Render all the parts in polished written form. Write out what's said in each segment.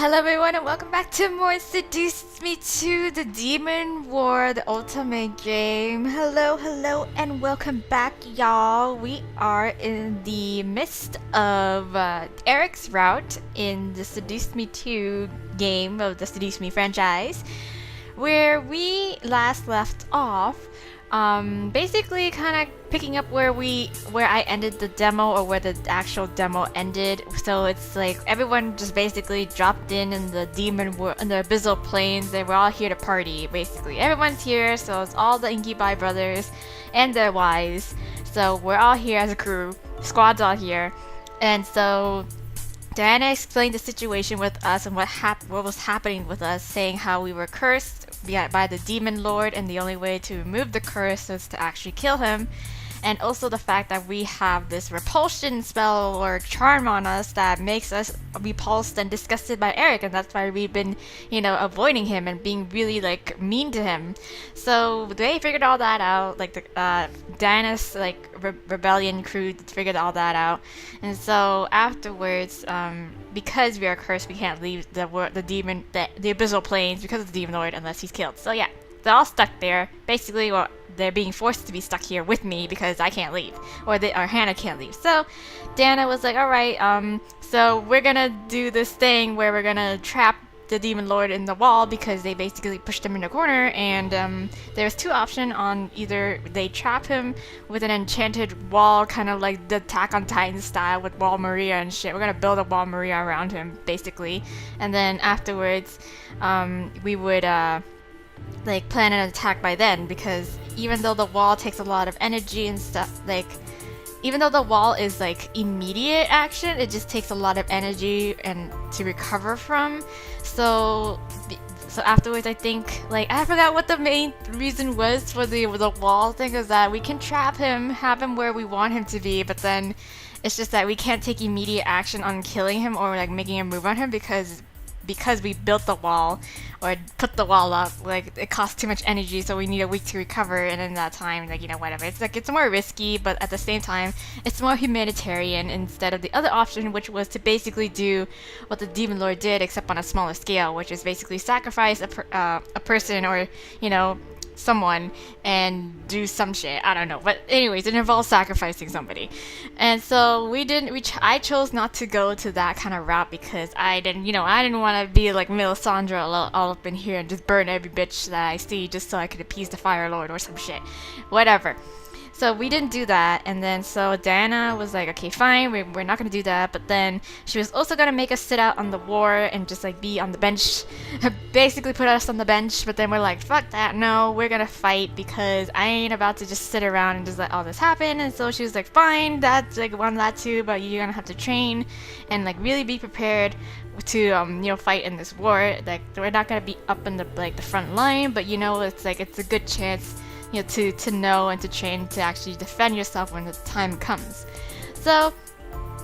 Hello everyone and welcome back to more Seduce Me to the Demon War, the ultimate game. Hello and welcome back, y'all. We are in the midst of Eric's route in the Seduce Me 2 game of the Seduce Me franchise, where we last left off. Basically kind of picking up where I ended the demo, or where the actual demo ended. So it's like everyone just basically dropped in the demon world, in the abyssal planes. They were all here to party, basically. Everyone's here, so it's all the Incubi brothers and their wives. So we're all here as a crew. Squad's all here. And so Diana explained the situation with us and what was happening with us, saying how we were cursed by the demon lord, and the only way to remove the curse is to actually kill him, and also the fact that we have this repulsion spell or charm on us that makes us repulsed and disgusted by Eric, and that's why we've been, avoiding him and being really mean to him. So they figured all that out, Diana's rebellion crew figured all that out, and so afterwards, because we are cursed, we can't leave the abyssal planes because of the demon lord unless he's killed. So yeah, they're all stuck there. Basically, well, they're being forced to be stuck here with me because I can't leave, or Hannah can't leave. So Diana was like, alright, so we're gonna do this thing where we're gonna trap the demon lord in the wall, because they basically pushed him in the corner, and there's two options. On either they trap him with an enchanted wall, kind of like the Attack on Titan style with Wall Maria and shit. We're gonna build a Wall Maria around him, basically, and then afterwards we would plan an attack by then, because even though the wall takes a lot of energy and stuff, even though the wall is immediate action, it just takes a lot of energy and to recover from. So afterwards, I think, I forgot what the main reason was for the wall thing, is that we can trap him, have him where we want him to be, but then it's just that we can't take immediate action on killing him or making a move on him, because we built the wall or put the wall up, it costs too much energy, so we need a week to recover, and in that time, whatever. It's more risky, but at the same time, it's more humanitarian instead of the other option, which was to basically do what the demon lord did, except on a smaller scale, which is basically sacrifice a person, or someone, and do some shit. I don't know, but anyways, it involves sacrificing somebody. And so I chose not to go to that kind of route, because I didn't want to be like Melisandre all up in here and just burn every bitch that I see just so I could appease the Fire Lord or some shit, whatever. So we didn't do that, and then so Diana was like, okay, fine, we're not gonna do that, but then she was also gonna make us sit out on the war and just be on the bench, basically put us on the bench, but then we're like, fuck that, no, we're gonna fight, because I ain't about to just sit around and just let all this happen. And so she was like, fine, that's want that too, but you're gonna have to train and really be prepared to fight in this war. We're not gonna be up in the the front line, but it's it's a good chance to know and to train to actually defend yourself when the time comes. So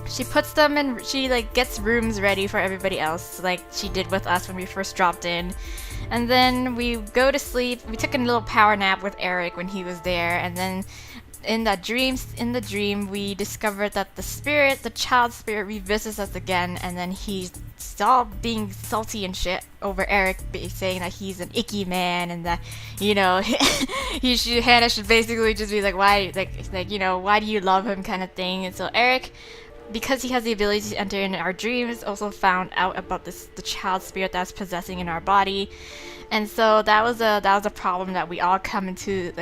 she puts them in, she gets rooms ready for everybody else, like she did with us when we first dropped in. And then we go to sleep. We took a little power nap with Eric when he was there, and then in the dream we discovered that the child spirit revisits us again, and then he's all being salty and shit over Eric, saying that he's an icky man, and that Hannah should basically just be why why do you love him, kind of thing. And so Eric, because he has the ability to enter in our dreams, also found out about the child spirit that's possessing in our body. And so that was a problem that we all come to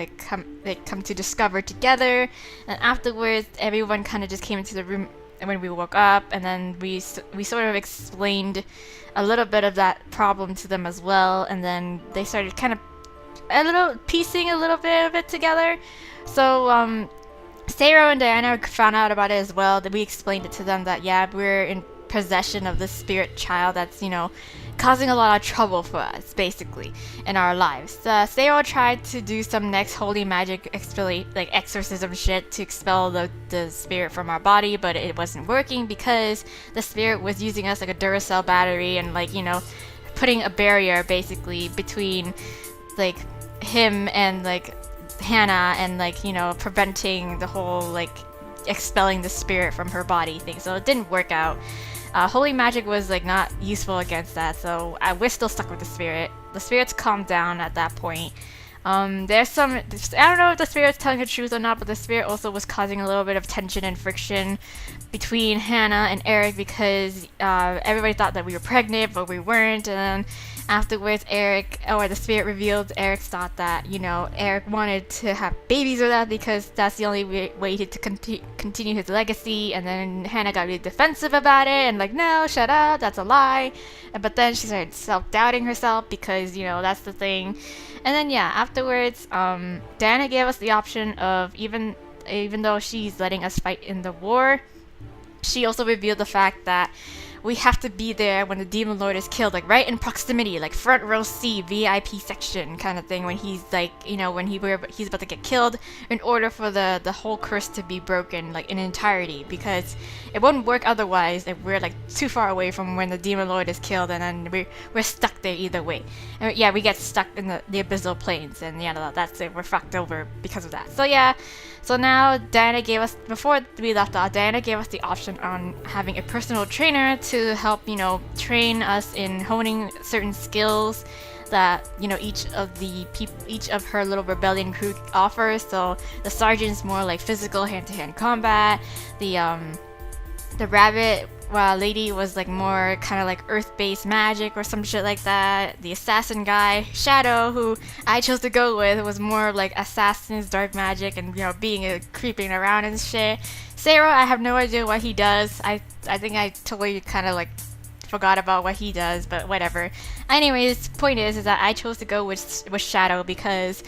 discover together. And afterwards, everyone kind of just came into the room when we woke up, and then we sort of explained a little bit of that problem to them as well, and then they started kind of piecing a little bit of it together. So Sarah and Diana found out about it as well. That we explained it to them that we're in possession of this spirit child that's causing a lot of trouble for us, basically, in our lives. Sarah tried to do some next holy magic exorcism shit to expel the spirit from our body, but it wasn't working, because the spirit was using us like a Duracell battery, and putting a barrier basically between him and Hannah, and preventing the whole expelling the spirit from her body thing. So it didn't work out. Holy magic was like not useful against that, so we're still stuck with the spirit. The spirits calmed down at that point. There's some, I don't know if the spirit's telling the truth or not, but the spirit also was causing a little bit of tension and friction between Hannah and Eric because everybody thought that we were pregnant, but we weren't. And then afterwards, the spirit revealed Eric's thought that, you know, Eric wanted to have babies with that because that's the only way to continue his legacy. And then Hannah got really defensive about it and like, no, shut up, that's a lie. But then she started self-doubting herself because, you know, that's the thing. And then yeah, afterwards, Diana gave us the option of even though she's letting us fight in the war, she also revealed the fact that we have to be there when the demon lord is killed, like right in proximity, like front row seat, VIP section kind of thing, when he's like, you know, when he's about to get killed, in order for the whole curse to be broken, like in entirety, because it wouldn't work otherwise if we're like too far away from when the demon lord is killed, and then we're stuck there either way. And yeah, we get stuck in the abyssal plains, and yeah, that's it, we're fucked over because of that. So yeah. So now Diana gave us, before we left off, Diana gave us the option on having a personal trainer to help, you know, train us in honing certain skills that, you know, each of her little rebellion crew offers. So the sergeant's more like physical hand-to-hand combat. The rabbit lady was like more kind of like earth-based magic or some shit like that. The assassin guy, Shadow, who I chose to go with, was more like assassins, dark magic, and, you know, being creeping around and shit. Sarah, I have no idea what he does. I think I totally kind of like forgot about what he does, but whatever. Anyways, point is that I chose to go with Shadow because,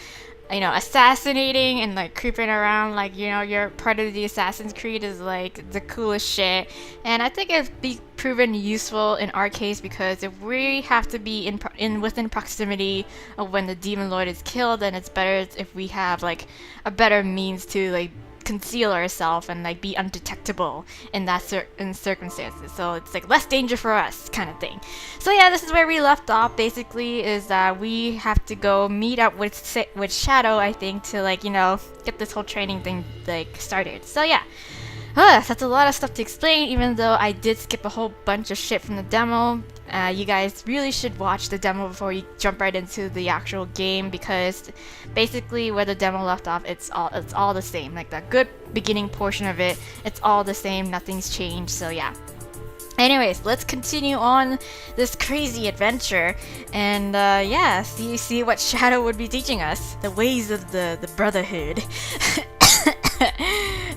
you know, assassinating and like creeping around, like, you know, you're part of the Assassin's Creed is like the coolest shit. And I think it'd be proven useful in our case because if we have to be within proximity of when the demon lord is killed, then it's better if we have like a better means to like conceal ourselves and like be undetectable in that in circumstances, so it's like less danger for us kind of thing. So yeah, this is where we left off. Basically is that we have to go meet up with Shadow, I think, to like, you know, get this whole training thing like started. So yeah, that's a lot of stuff to explain, even though I did skip a whole bunch of shit from the demo. You guys really should watch the demo before you jump right into the actual game, because basically where the demo left off, it's all the same. Like the good beginning portion of it, it's all the same, nothing's changed. So yeah. Anyways, let's continue on this crazy adventure, and yeah, see what Shadow would be teaching us, the ways of the Brotherhood.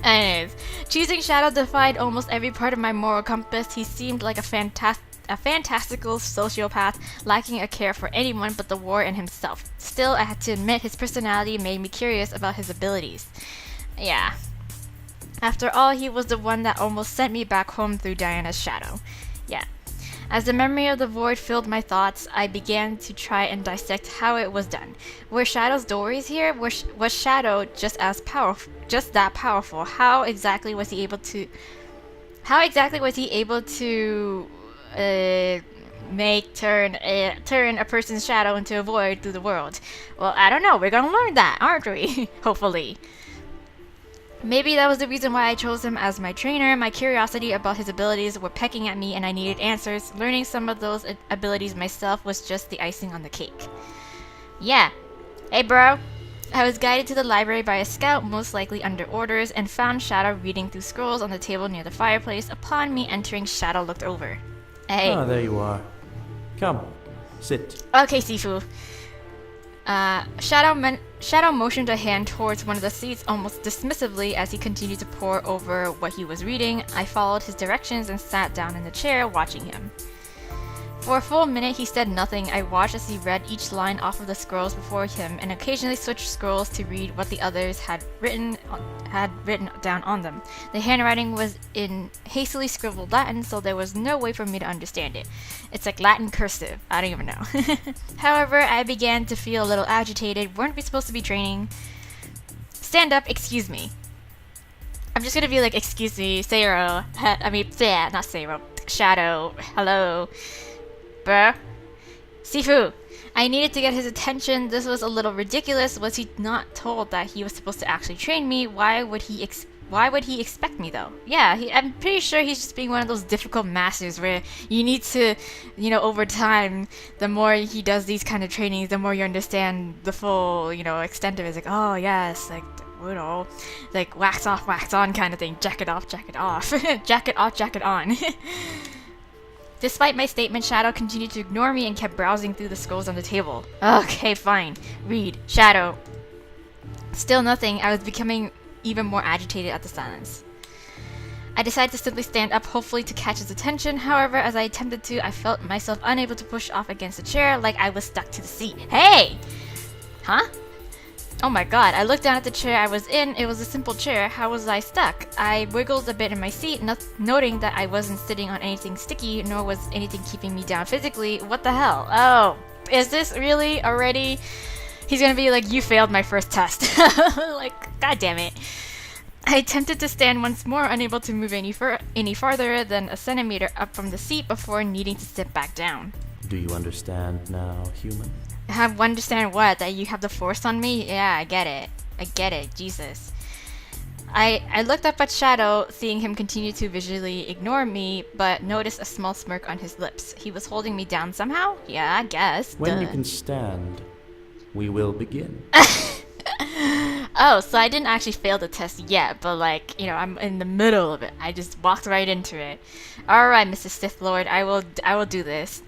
Anyways, choosing Shadow defied almost every part of my moral compass. He seemed like a fantastical sociopath, lacking a care for anyone but the war and himself. Still, I had to admit his personality made me curious about his abilities. Yeah. After all, he was the one that almost sent me back home through Diana's shadow. Yeah. As the memory of the void filled my thoughts, I began to try and dissect how it was done. Were Shadow's doorways here? Was Shadow just that powerful? How exactly was he able to turn a person's shadow into a void through the world? Well, I don't know. We're gonna learn that, aren't we? Hopefully. Maybe that was the reason why I chose him as my trainer. My curiosity about his abilities were pecking at me and I needed answers. Learning some of those abilities myself was just the icing on the cake. Yeah. Hey bro. I was guided to the library by a scout, most likely under orders, and found Shadow reading through scrolls on the table near the fireplace. Upon me entering, Shadow looked over. Hey. Ah, there you are. Come, sit. Okay, Sifu. Shadow motioned a hand towards one of the seats almost dismissively as he continued to pore over what he was reading. I followed his directions and sat down in the chair, watching him. For a full minute he said nothing. I watched as he read each line off of the scrolls before him and occasionally switched scrolls to read what the others had written down on them. The handwriting was in hastily scribbled Latin, so there was no way for me to understand it. It's like Latin cursive. I don't even know. However, I began to feel a little agitated. Weren't we supposed to be training? Stand up, excuse me. I'm just gonna be like, excuse me, Sayro. Not Sayro. Shadow. Hello. Bruh. Sifu. I needed to get his attention. This was a little ridiculous. Was he not told that he was supposed to actually train me? Why would he Why would he expect me though? Yeah, I'm pretty sure he's just being one of those difficult masters where you need to, over time, the more he does these kind of trainings, the more you understand the full, extent of it. It's like, oh yes, like, like wax off, wax on kind of thing. Jacket off, jacket off. Jacket off, jacket on. Despite my statement, Shadow continued to ignore me and kept browsing through the scrolls on the table. Okay, fine. Read. Shadow. Still nothing. I was becoming even more agitated at the silence. I decided to simply stand up, hopefully to catch his attention. However, as I attempted to, I felt myself unable to push off against the chair like I was stuck to the seat. Hey! Huh? Oh my god, I looked down at the chair I was in. It was a simple chair. How was I stuck? I wiggled a bit in my seat, noting that I wasn't sitting on anything sticky, nor was anything keeping me down physically. What the hell? Oh, is this really already? He's gonna be like, you failed my first test. Like, god damn it. I attempted to stand once more, unable to move any farther than a centimeter up from the seat before needing to sit back down. Do you understand now, human? Understand what? That you have the force on me? Yeah, I get it. I get it. Jesus. I looked up at Shadow, seeing him continue to visually ignore me, but noticed a small smirk on his lips. He was holding me down somehow? Yeah, I guess. When you can stand, we will begin. Oh, so I didn't actually fail the test yet, but like, I'm in the middle of it. I just walked right into it. Alright, Mr. Sith Lord, I will do this.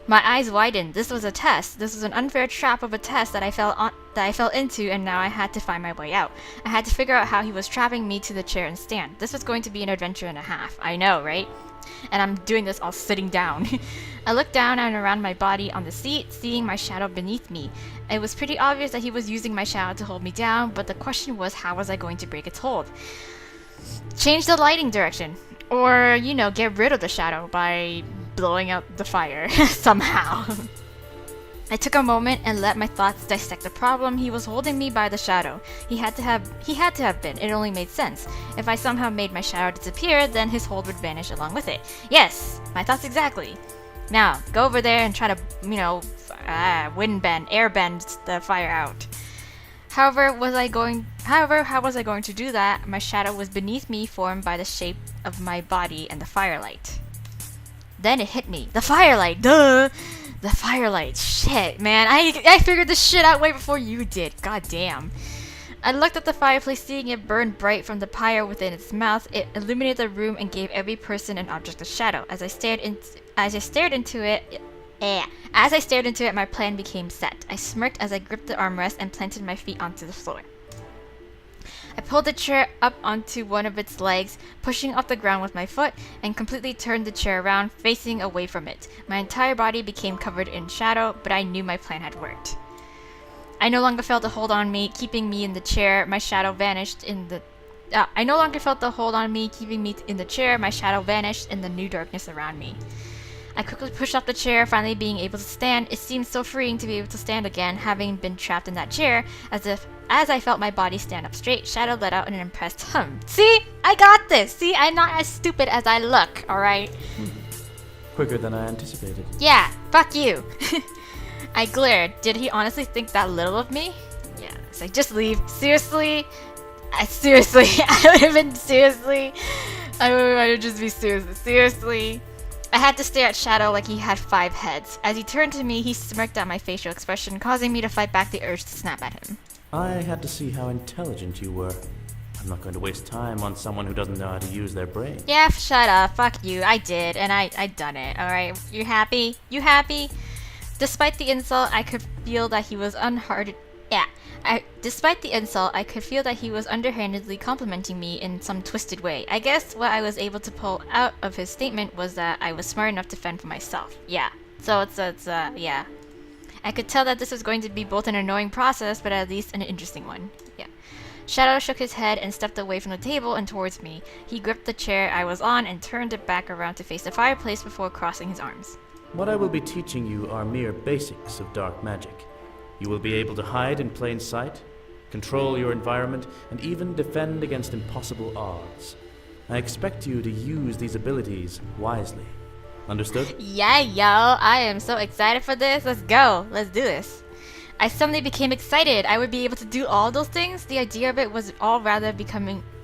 My eyes widened. This was a test. This was an unfair trap of a test that I fell into, and now I had to find my way out. I had to figure out how he was trapping me to the chair and stand. This was going to be an adventure and a half. I know, right? And I'm doing this all sitting down. I looked down and around my body on the seat, seeing my shadow beneath me. It was pretty obvious that he was using my shadow to hold me down, but the question was, how was I going to break its hold? Change the lighting direction. Or, get rid of the shadow by blowing out the fire somehow. I took a moment and let my thoughts dissect the problem. He was holding me by the shadow. He had to have been. It only made sense. If I somehow made my shadow disappear, then his hold would vanish along with it. Yes, my thoughts exactly. Now, go over there and try to, airbend the fire out. However, how was I going to do that? My shadow was beneath me, formed by the shape of my body and the firelight. Then it hit me. The firelight! Duh! The firelight. Shit, man. I figured this shit out way before you did. God damn. I looked at the fireplace, seeing it burn bright from the pyre within its mouth. It illuminated the room and gave every person and object a shadow. As I stared into it, my plan became set. I smirked as I gripped the armrest and planted my feet onto the floor. I pulled the chair up onto one of its legs, pushing off the ground with my foot, and completely turned the chair around, facing away from it. My entire body became covered in shadow, but I knew my plan had worked. I no longer felt a hold on me, keeping me in the chair. My shadow vanished in the... I no longer felt the hold on me, keeping me in the chair. My shadow vanished in the new darkness around me. I quickly pushed off the chair, finally being able to stand. It seemed so freeing to be able to stand again, having been trapped in that chair. As I felt my body stand up straight, Shadow let out an impressed hum. See? I got this! See, I'm not as stupid as I look, alright? Quicker than I anticipated. Yeah, fuck you! I glared. Did he honestly think that little of me? Yeah, it's like, just leave. Seriously? I would have been seriously. I would just be seriously. I had to stare at Shadow like he had 5 heads. As he turned to me, he smirked at my facial expression, causing me to fight back the urge to snap at him. I had to see how intelligent you were. I'm not going to waste time on someone who doesn't know how to use their brain. Yeah, shut up. Fuck you. I did, and I done it. Alright, you happy? You happy? Despite the insult, I could feel that he was underhandedly complimenting me in some twisted way. I guess what I was able to pull out of his statement was that I was smart enough to fend for myself. Yeah. So yeah. I could tell that this was going to be both an annoying process, but at least an interesting one. Yeah. Shadow shook his head and stepped away from the table and towards me. He gripped the chair I was on and turned it back around to face the fireplace before crossing his arms. What I will be teaching you are mere basics of dark magic. You will be able to hide in plain sight, control your environment, and even defend against impossible odds. I expect you to use these abilities wisely. Understood? Yeah, yo, I am so excited for this. Let's go. Let's do this. I suddenly became excited. I would be able to do all those things. The idea of it was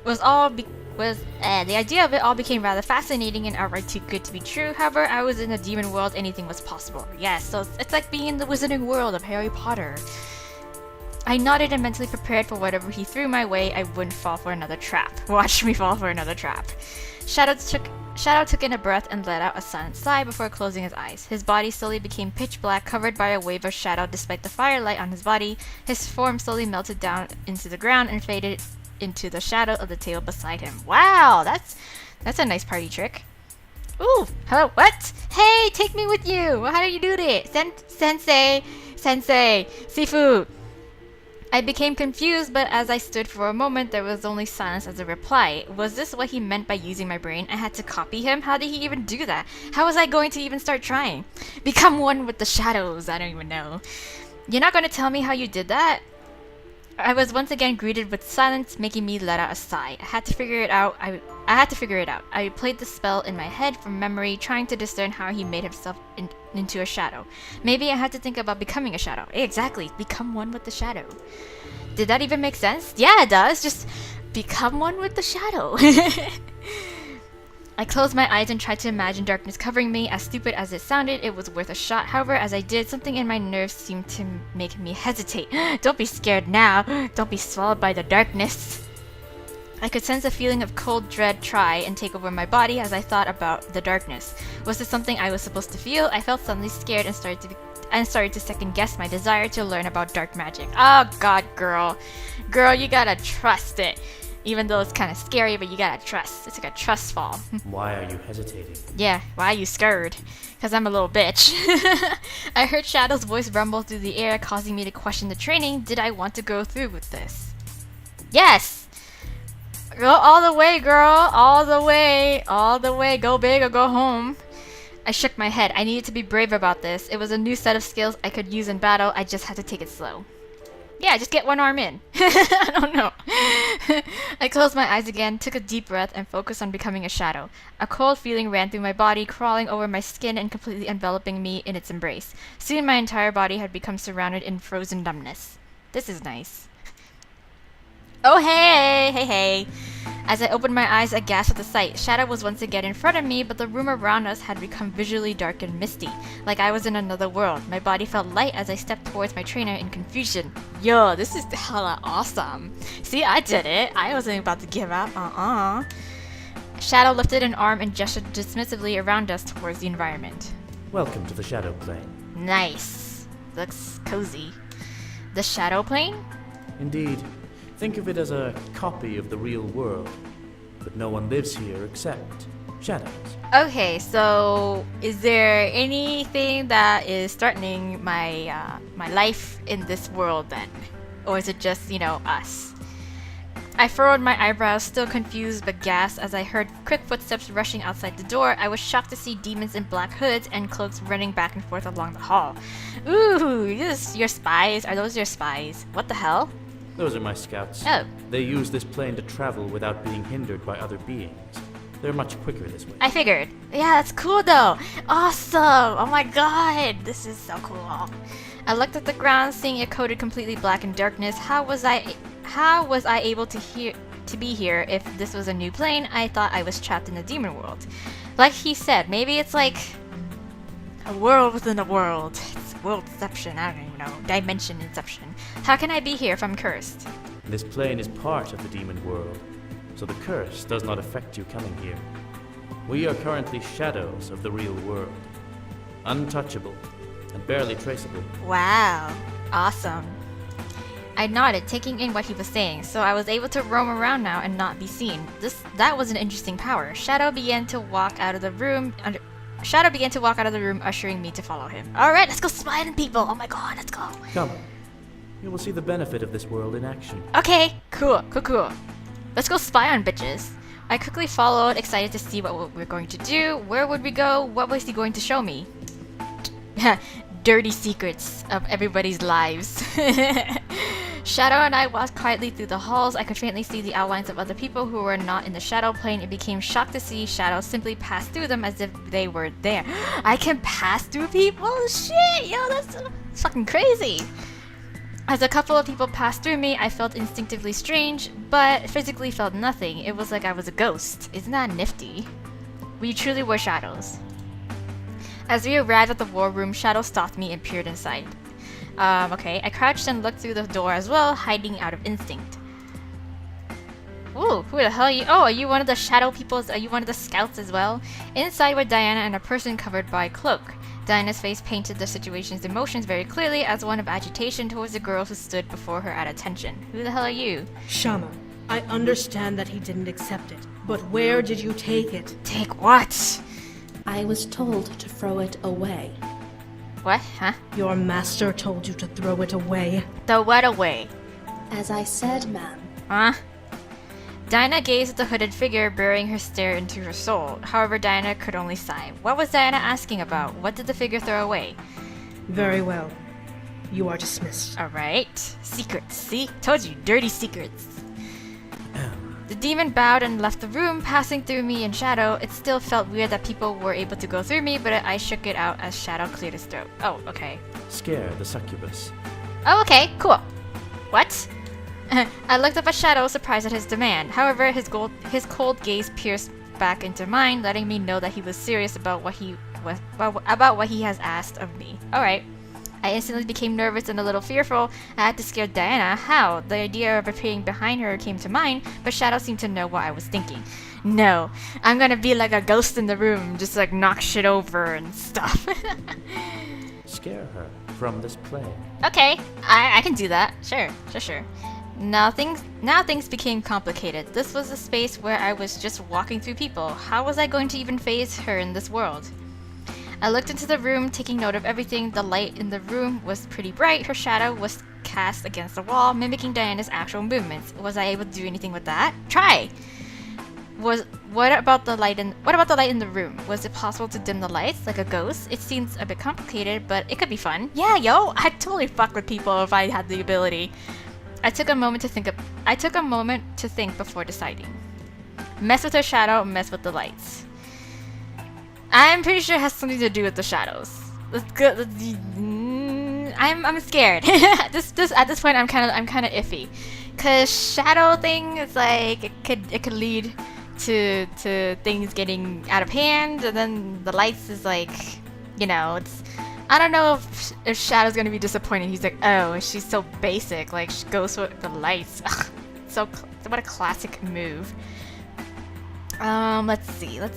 the idea of it all became rather fascinating and outright too good to be true. However, I was in the demon world, anything was possible. Yes, so it's like being in the wizarding world of Harry Potter. I nodded and mentally prepared for whatever he threw my way. I wouldn't fall for another trap. Watch me fall for another trap. Shadow took in a breath and let out a silent sigh before closing his eyes. His body slowly became pitch black, covered by a wave of shadow despite the firelight on his body. His form slowly melted down into the ground and faded into the shadow of the table beside him. Wow, that's a nice party trick. Ooh, hello, what? Hey, take me with you. How do you do this? Sensei, Sifu. I became confused, but as I stood for a moment, there was only silence as a reply. Was this what he meant by using my brain? I had to copy him? How did he even do that? How was I going to even start trying? Become one with the shadows. I don't even know. You're not going to tell me how you did that? I was once again greeted with silence, making me let out a sigh. I had to figure it out. I played the spell in my head from memory, trying to discern how he made himself into a shadow. Maybe I had to think about becoming a shadow. Exactly, become one with the shadow. Did that even make sense? Yeah, it does. Just become one with the shadow. I closed my eyes and tried to imagine darkness covering me. As stupid as it sounded, it was worth a shot. However, as I did, something in my nerves seemed to make me hesitate. Don't be scared now. Don't be swallowed by the darkness. I could sense a feeling of cold dread try and take over my body as I thought about the darkness. Was this something I was supposed to feel? I felt suddenly scared and started to second guess my desire to learn about dark magic. Oh god, girl. Girl, you gotta trust it. Even though it's kind of scary, but you gotta trust. It's like a trust fall. Why are you hesitating? Yeah, why are you scared? Because I'm a little bitch. I heard Shadow's voice rumble through the air, causing me to question the training. Did I want to go through with this? Yes! Go all the way, girl. All the way. All the way. Go big or go home. I shook my head. I needed to be brave about this. It was a new set of skills I could use in battle. I just had to take it slow. Yeah, just get one arm in. I don't know. I closed my eyes again, took a deep breath, and focused on becoming a shadow. A cold feeling ran through my body, crawling over my skin and completely enveloping me in its embrace. Soon my entire body had become surrounded in frozen numbness. This is nice. Oh hey, hey, hey. As I opened my eyes aghast at the sight, Shadow was once again in front of me, but the room around us had become visually dark and misty, like I was in another world. My body felt light as I stepped towards my trainer in confusion. Yo, this is hella awesome. See, I did it. I wasn't about to give up. Shadow lifted an arm and gestured dismissively around us towards the environment. Welcome to the Shadow Plane. Nice. Looks cozy. The Shadow Plane? Indeed. Think of it as a copy of the real world, but no one lives here except shadows. Okay, so is there anything that is threatening my my life in this world then? Or is it just, you know, us? I furrowed my eyebrows, still confused but gasped as I heard quick footsteps rushing outside the door. I was shocked to see demons in black hoods and cloaks running back and forth along the hall. Ooh, your spies? Are those your spies? What the hell? Those are my scouts. Oh. They use this plane to travel without being hindered by other beings. They're much quicker this way. I figured. Yeah, that's cool though. Awesome. Oh my god. This is so cool. I looked at the ground, seeing it coated completely black in darkness. How was I able to be here if this was a new plane? I thought I was trapped in the demon world. Like he said, maybe it's like a world within a world. It's worldception, I don't even know. Dimension inception. How can I be here if I'm cursed? This plane is part of the demon world, so the curse does not affect you coming here. We are currently shadows of the real world. Untouchable and barely traceable. Wow. Awesome. I nodded, taking in what he was saying, so I was able to roam around now and not be seen. That was an interesting power. Shadow began to walk out of the room, ushering me to follow him. Alright, let's go spy on people! Oh my god, let's go! Come. You will see the benefit of this world in action. Okay, cool. Let's go spy on bitches. I quickly followed, excited to see what we're going to do. Where would we go? What was he going to show me? Dirty secrets of everybody's lives. Shadow and I walked quietly through the halls. I could faintly see the outlines of other people who were not in the shadow plane. It became shocked to see Shadow simply pass through them as if they were there. I can pass through people? Shit, yo, that's fucking crazy. As a couple of people passed through me, I felt instinctively strange, but physically felt nothing. It was like I was a ghost. Isn't that nifty? We truly were shadows. As we arrived at the war room, Shadow stopped me and peered inside. Okay, I crouched and looked through the door as well, hiding out of instinct. Ooh, who the hell are you? Oh, are you one of the shadow peoples? Are you one of the scouts as well? Inside were Diana and a person covered by a cloak. Diana's face painted the situation's emotions very clearly as one of agitation towards the girl who stood before her at attention. Who the hell are you? Shama, I understand that he didn't accept it, but where did you take it? Take what? I was told to throw it away. What? Huh? Your master told you to throw it away. The what away? As I said, ma'am. Huh? Diana gazed at the hooded figure, burying her stare into her soul. However, Diana could only sigh. What was Diana asking about? What did the figure throw away? Very well. You are dismissed. Alright. Secrets. See? Told you. Dirty secrets. The demon bowed and left the room, passing through me in shadow. It still felt weird that people were able to go through me, but I shook it out as Shadow cleared his throat. Oh, okay. Scare the succubus. Oh, okay. Cool. What? I looked up at Shadow, surprised at his demand. However, his cold gaze pierced back into mine, letting me know that he was serious about what he has asked of me. Alright. I instantly became nervous and a little fearful. I had to scare Diana. How? The idea of appearing behind her came to mind, but Shadow seemed to know what I was thinking. No, I'm gonna be like a ghost in the room, just like knock shit over and stuff. Scare her from this plane. Okay, I can do that. Sure. Now things became complicated. This was a space where I was just walking through people. How was I going to even face her in this world? I looked into the room, taking note of everything. The light in the room was pretty bright. Her shadow was cast against the wall, mimicking Diana's actual movements. Was I able to do anything with that? Try! What about the light in the room? Was it possible to dim the lights like a ghost? It seems a bit complicated, but it could be fun. Yeah, yo, I'd totally fuck with people if I had the ability. I took a moment to think before deciding. Mess with her shadow, mess with the lights. I'm pretty sure it has something to do with the shadows. Let's go. I'm scared. This at this point I'm kind of iffy, cause shadow thing is like it could lead to things getting out of hand, and then the lights is like, it's. I don't know if Shadow's gonna be disappointed. He's like, oh, she's so basic. Like she goes with the lights. What a classic move. Let's see. I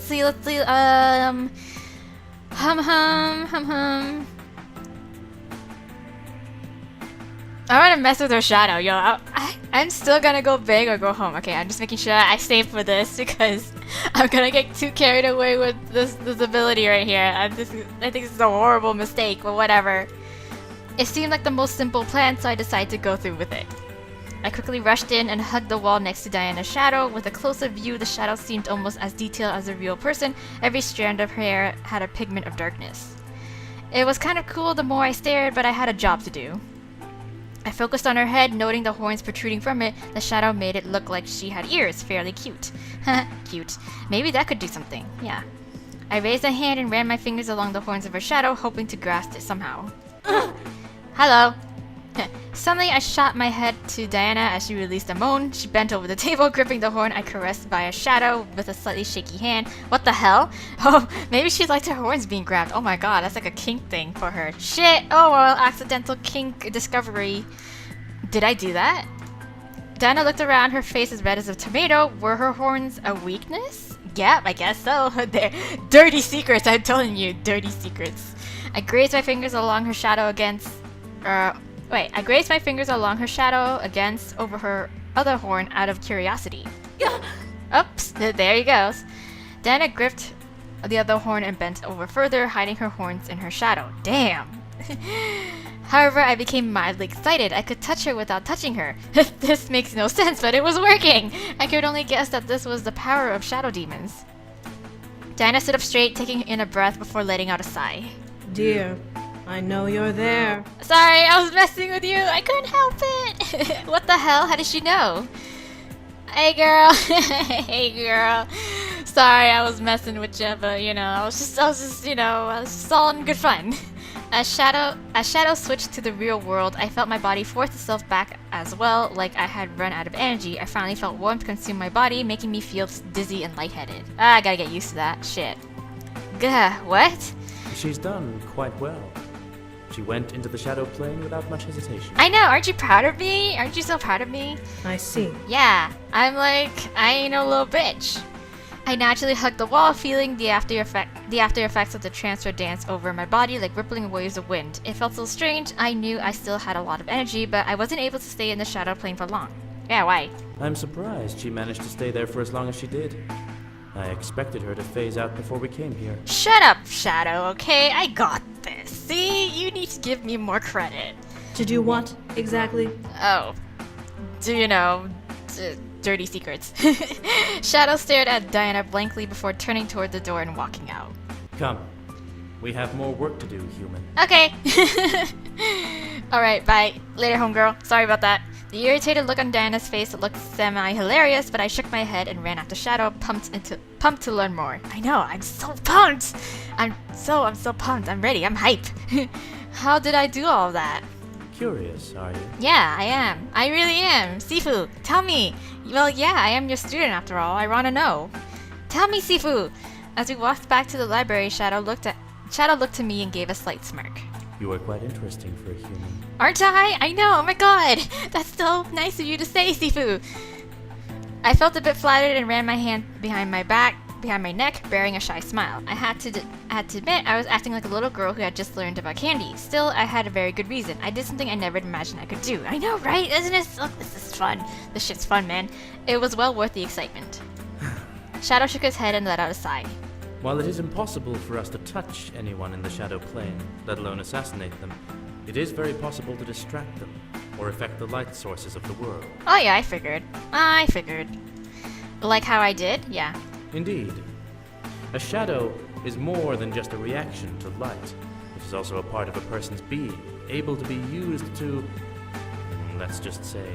want to mess with her shadow, yo. I'm still gonna go big or go home. Okay, I'm just making sure I save for this because I'm gonna get too carried away with this ability right here. I think this is a horrible mistake, but whatever. It seemed like the most simple plan, so I decided to go through with it. I quickly rushed in and hugged the wall next to Diana's shadow. With a closer view, the shadow seemed almost as detailed as a real person. Every strand of hair had a pigment of darkness. It was kind of cool the more I stared, but I had a job to do. I focused on her head, noting the horns protruding from it. The shadow made it look like she had ears. Fairly cute. Cute. Maybe that could do something. Yeah. I raised a hand and ran my fingers along the horns of her shadow, hoping to grasp it somehow. Hello. Suddenly, I shot my head to Diana as she released a moan. She bent over the table, gripping the horn I caressed by a shadow with a slightly shaky hand. What the hell? Oh, maybe she liked her horns being grabbed. Oh my god, that's like a kink thing for her. Shit! Oh well, accidental kink discovery. Did I do that? Diana looked around, her face as red as a tomato. Were her horns a weakness? Yep, I guess so. They're dirty secrets, I'm telling you. Dirty secrets. I grazed my fingers along her shadow over her other horn out of curiosity. Oops, there he goes. Diana gripped the other horn and bent over further, hiding her horns in her shadow. Damn! However, I became mildly excited. I could touch her without touching her. This makes no sense, but it was working! I could only guess that this was the power of shadow demons. Diana stood up straight, taking in a breath before letting out a sigh. Dear, I know you're there. Sorry, I was messing with you. I couldn't help it. What the hell? How did she know? Hey, girl. Hey, girl. Sorry, I was messing with you, but I was just all in good fun. As Shadow switched to the real world, I felt my body force itself back as well, like I had run out of energy. I finally felt warmth consume my body, making me feel dizzy and lightheaded. I gotta get used to that. Shit. Gah, what? She's done quite well. She went into the shadow plane without much hesitation. I know, aren't you proud of me? Aren't you so proud of me? I see. Yeah, I ain't no little bitch. I naturally hugged the wall, feeling the after effects of the transfer dance over my body like rippling waves of wind. It felt so strange. I knew I still had a lot of energy, but I wasn't able to stay in the shadow plane for long. Yeah, why? I'm surprised she managed to stay there for as long as she did. I expected her to phase out before we came here. Shut up, Shadow, okay? I got this. See? You need to give me more credit. To do what, exactly? Oh. Dirty secrets. Shadow stared at Diana blankly before turning toward the door and walking out. Come. We have more work to do, human. Okay. Alright, bye. Later, homegirl. Sorry about that. The irritated look on Diana's face looked semi-hilarious, but I shook my head and ran after Shadow, pumped to learn more. I know, I'm so pumped! I'm so pumped. I'm ready. I'm hype. How did I do all of that? Curious, are you? Yeah, I am. I really am. Sifu, tell me. Well, yeah, I am your student after all. I want to know. Tell me, Sifu. As we walked back to the library, Shadow looked to me and gave a slight smirk. You are quite interesting for a human. Aren't I? I know. Oh my god. That's so nice of you to say, Sifu. I felt a bit flattered and ran my hand behind my neck, bearing a shy smile. I had to admit I was acting like a little girl who had just learned about candy. Still, I had a very good reason. I did something I never imagined I could do. I know, right? Isn't it? Look, this is fun. This shit's fun, man. It was well worth the excitement. Shadow shook his head and let out a sigh. While it is impossible for us to touch anyone in the shadow plane, let alone assassinate them, it is very possible to distract them, or affect the light sources of the world. Oh yeah, I figured. Like how I did? Yeah. Indeed. A shadow is more than just a reaction to light. It is also a part of a person's being, able to be used to, let's just say,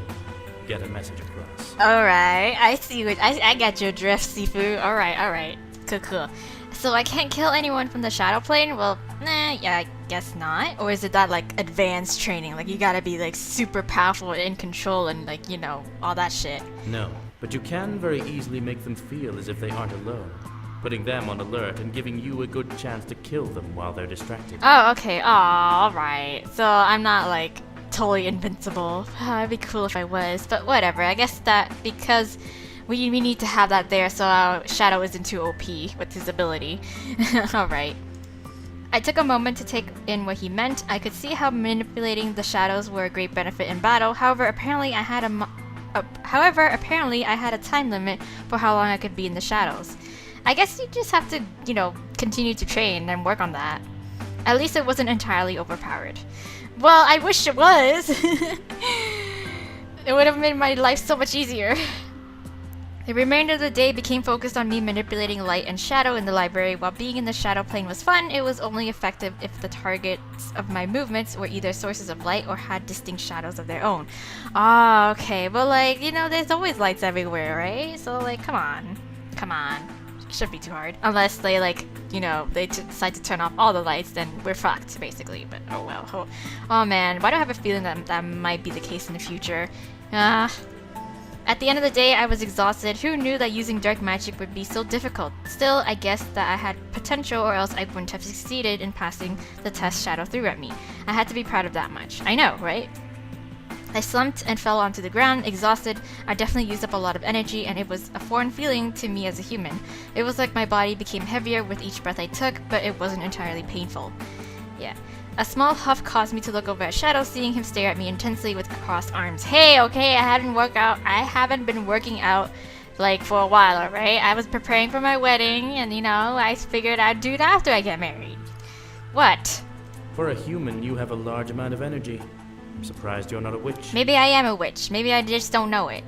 get a message across. Alright, I see what I got your drift, Sifu. Alright. Cool. So I can't kill anyone from the shadow plane? Well, yeah, I guess not. Or is it that, like, advanced training? Like, you gotta be, like, super powerful and in control and, like, all that shit. No, but you can very easily make them feel as if they aren't alone, putting them on alert and giving you a good chance to kill them while they're distracted. Oh, okay. Oh, alright. So I'm not, like, totally invincible. It'd be cool if I was, but whatever. I guess that because we need to have that there so our Shadow isn't too OP with his ability. Alright. I took a moment to take in what he meant. I could see how manipulating the shadows were a great benefit in battle. However, apparently I had a time limit for how long I could be in the shadows. I guess you just have to, continue to train and work on that. At least it wasn't entirely overpowered. Well, I wish it was! It would have made my life so much easier. The remainder of the day became focused on me manipulating light and shadow in the library. While being in the shadow plane was fun, it was only effective if the targets of my movements were either sources of light or had distinct shadows of their own. Ah, okay, but there's always lights everywhere, right? So come on. It shouldn't be too hard. Unless they they decide to turn off all the lights, then we're fucked, basically. But oh well. Oh man, why do I have a feeling that might be the case in the future? At the end of the day, I was exhausted. Who knew that using dark magic would be so difficult? Still, I guess that I had potential or else I wouldn't have succeeded in passing the test Shadow threw at me. I had to be proud of that much. I know, right? I slumped and fell onto the ground, exhausted. I definitely used up a lot of energy, and it was a foreign feeling to me as a human. It was like my body became heavier with each breath I took, but it wasn't entirely painful. Yeah. A small huff caused me to look over at Shadow, seeing him stare at me intensely with crossed arms. Hey, okay, I haven't been working out for a while, alright? I was preparing for my wedding, and I figured I'd do it after I get married. What? For a human, you have a large amount of energy. I'm surprised you're not a witch. Maybe I am a witch. Maybe I just don't know it,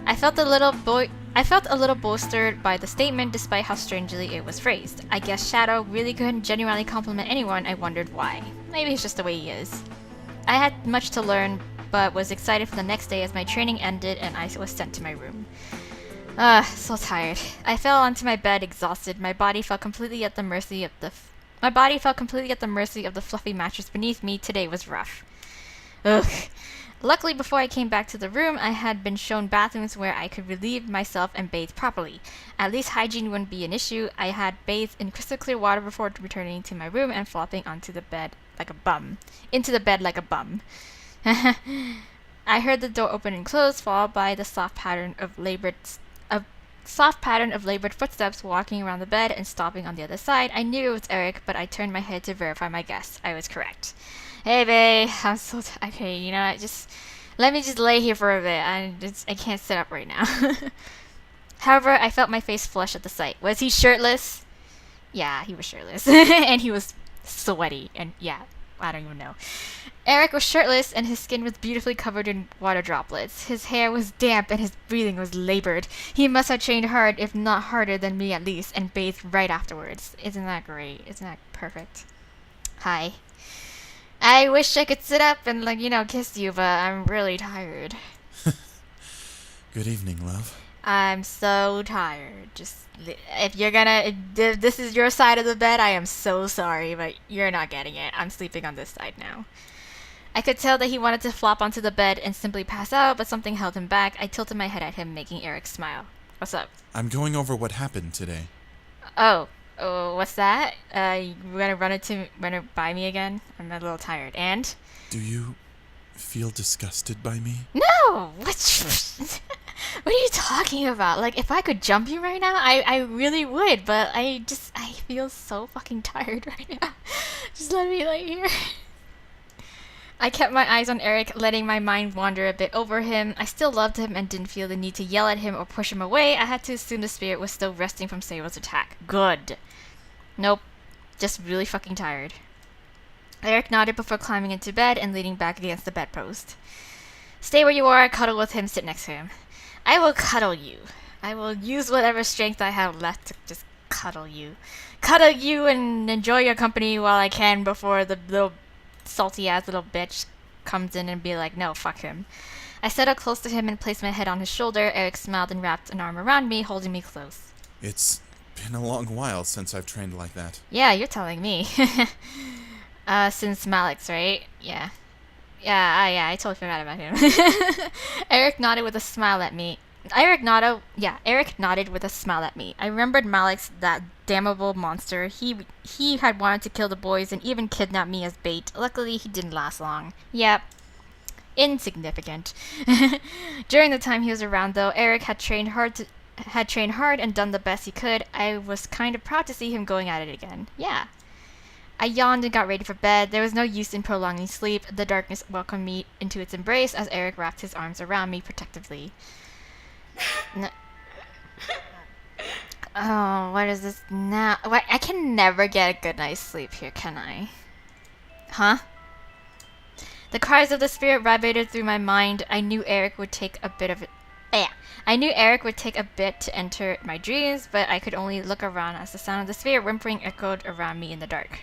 I felt a little bolstered by the statement despite how strangely it was phrased. I guess Shadow really couldn't genuinely compliment anyone. I wondered why. Maybe it's just the way he is. I had much to learn, but was excited for the next day as my training ended and I was sent to my room. So tired. I fell onto my bed exhausted. My body felt completely at the mercy of My body felt completely at the mercy of the fluffy mattress beneath me. Today was rough. Ugh. Luckily, before I came back to the room, I had been shown bathrooms where I could relieve myself and bathe properly. At least hygiene wouldn't be an issue. I had bathed in crystal clear water before returning to my room and flopping onto the bed like a bum. Into the bed like a bum. I heard the door open and close, followed by the soft pattern of labored footsteps walking around the bed and stopping on the other side. I knew it was Eric, but I turned my head to verify my guess. I was correct. Hey, babe, I'm so okay. You know what? Just let me just lay here for a bit. I can't sit up right now. However, I felt my face flush at the sight. Was he shirtless? Yeah, he was shirtless, and he was sweaty, and yeah, I don't even know. Eric was shirtless, and his skin was beautifully covered in water droplets. His hair was damp, and his breathing was labored. He must have trained hard, if not harder than me at least, and bathed right afterwards. Isn't that great? Isn't that perfect? Hi. I wish I could sit up and, like, you know, kiss you, but I'm really tired. Good evening, love. I'm so tired. Just, if this is your side of the bed, I am so sorry, but you're not getting it. I'm sleeping on this side now. I could tell that he wanted to flop onto the bed and simply pass out, but something held him back. I tilted my head at him, making Eric smile. What's up? I'm going over what happened today. Oh, what's that? You gonna run it by me again? I'm a little tired. And? Do you feel disgusted by me? No! What? What are you talking about? Like, if I could jump you right now, I really would, but I feel so fucking tired right now. Just let me lay here. I kept my eyes on Eric, letting my mind wander a bit over him. I still loved him and didn't feel the need to yell at him or push him away. I had to assume the spirit was still resting from Sayro's attack. Good. Nope. Just really fucking tired. Eric nodded before climbing into bed and leaning back against the bedpost. Stay where you are, cuddle with him, sit next to him. I will cuddle you. I will use whatever strength I have left to just cuddle you. Cuddle you and enjoy your company while I can before the little salty-ass little bitch comes in and be like, no, fuck him. I settled close to him and placed my head on his shoulder. Eric smiled and wrapped an arm around me, holding me close. It's been a long while since I've trained like that. Yeah, you're telling me. Since Malik's, right? Yeah. Yeah, I totally forgot about him. Eric nodded with a smile at me. Eric nodded with a smile at me. I remembered Malik's, that damnable monster. He had wanted to kill the boys and even kidnap me as bait. Luckily, he didn't last long. Yep. Insignificant. During the time he was around, though, Eric had trained hard and done the best he could. I was kind of proud to see him going at it again. Yeah. I yawned and got ready for bed. There was no use in prolonging sleep. The darkness welcomed me into its embrace as Eric wrapped his arms around me protectively. Oh, what is this now? What? I can never get a good night's sleep here, can I? Huh? The cries of the spirit vibrated through my mind. I knew Eric would take a bit to enter my dreams, but I could only look around as the sound of the spirit whimpering echoed around me in the dark.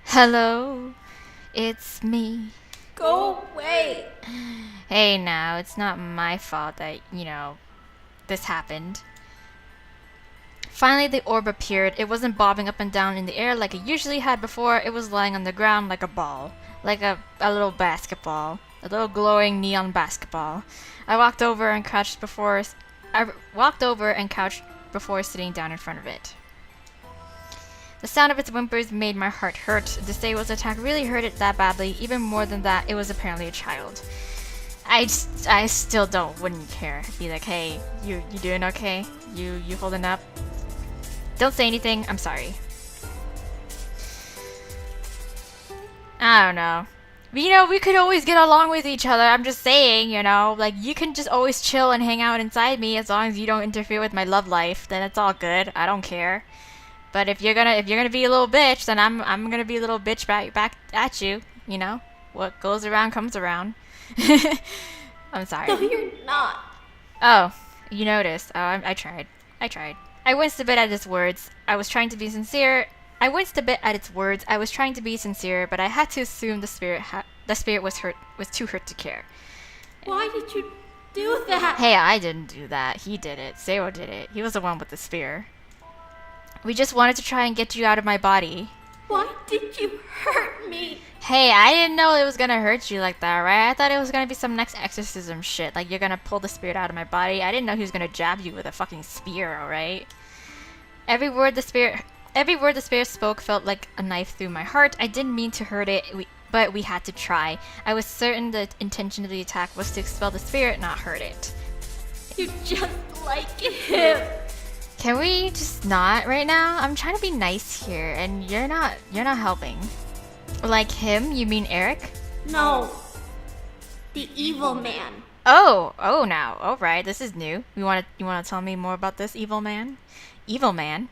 Hello, it's me. Go away! Hey now, it's not my fault that, this happened. Finally, the orb appeared. It wasn't bobbing up and down in the air like it usually had before. It was lying on the ground like a ball. Like a little basketball. A little glowing neon basketball. I walked over and crouched before sitting down in front of it. The sound of its whimpers made my heart hurt. The Sayro's attack really hurt it that badly. Even more than that, it was apparently a child. I still wouldn't care. I'd be like, hey, you doing okay? You holding up? Don't say anything. I'm sorry. I don't know. But, we could always get along with each other. I'm just saying, like, you can just always chill and hang out inside me as long as you don't interfere with my love life. Then it's all good. I don't care. But if you're gonna be a little bitch, then I'm gonna be a little bitch back at you. What goes around comes around. I'm sorry. No, you're not. Oh, you noticed. Oh, I tried. I winced a bit at its words. I was trying to be sincere. I winced a bit at its words. I was trying to be sincere, but I had to assume the spirit was too hurt to care. Why did you do that? Hey, I didn't do that. He did it. Sayro did it. He was the one with the spear. We just wanted to try and get you out of my body. Why did you hurt me? Hey, I didn't know it was gonna hurt you like that, right? I thought it was gonna be some next exorcism shit. Like, you're gonna pull the spirit out of my body. I didn't know he was gonna jab you with a fucking spear, alright? Every word the spirit spoke felt like a knife through my heart. I didn't mean to hurt it, but we had to try. I was certain the intention of the attack was to expel the spirit, not hurt it. You're just like him. Can we just not right now? I'm trying to be nice here, and you're not helping. Like him? You mean Eric? No. The evil man. Oh now. Alright, this is new. You wanna tell me more about this evil man? Evil man?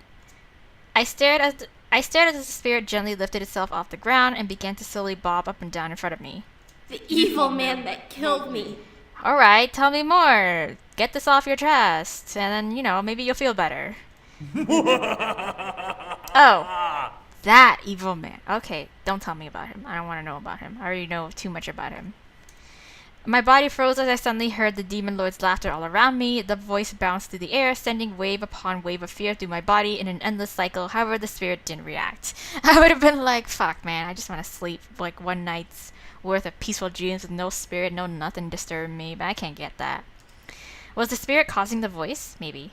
I stared as the spirit gently lifted itself off the ground and began to slowly bob up and down in front of me. The evil man that killed me. Alright, tell me more. Get this off your chest, and then, maybe you'll feel better. Oh, that evil man. Okay, don't tell me about him. I don't want to know about him. I already know too much about him. My body froze as I suddenly heard the demon lord's laughter all around me. The voice bounced through the air, sending wave upon wave of fear through my body in an endless cycle. However, the spirit didn't react. I would have been like, fuck, man, I just want to sleep like one night's worth of peaceful dreams with no spirit, no nothing disturbing me, but I can't get that. Was the spirit causing the voice? Maybe.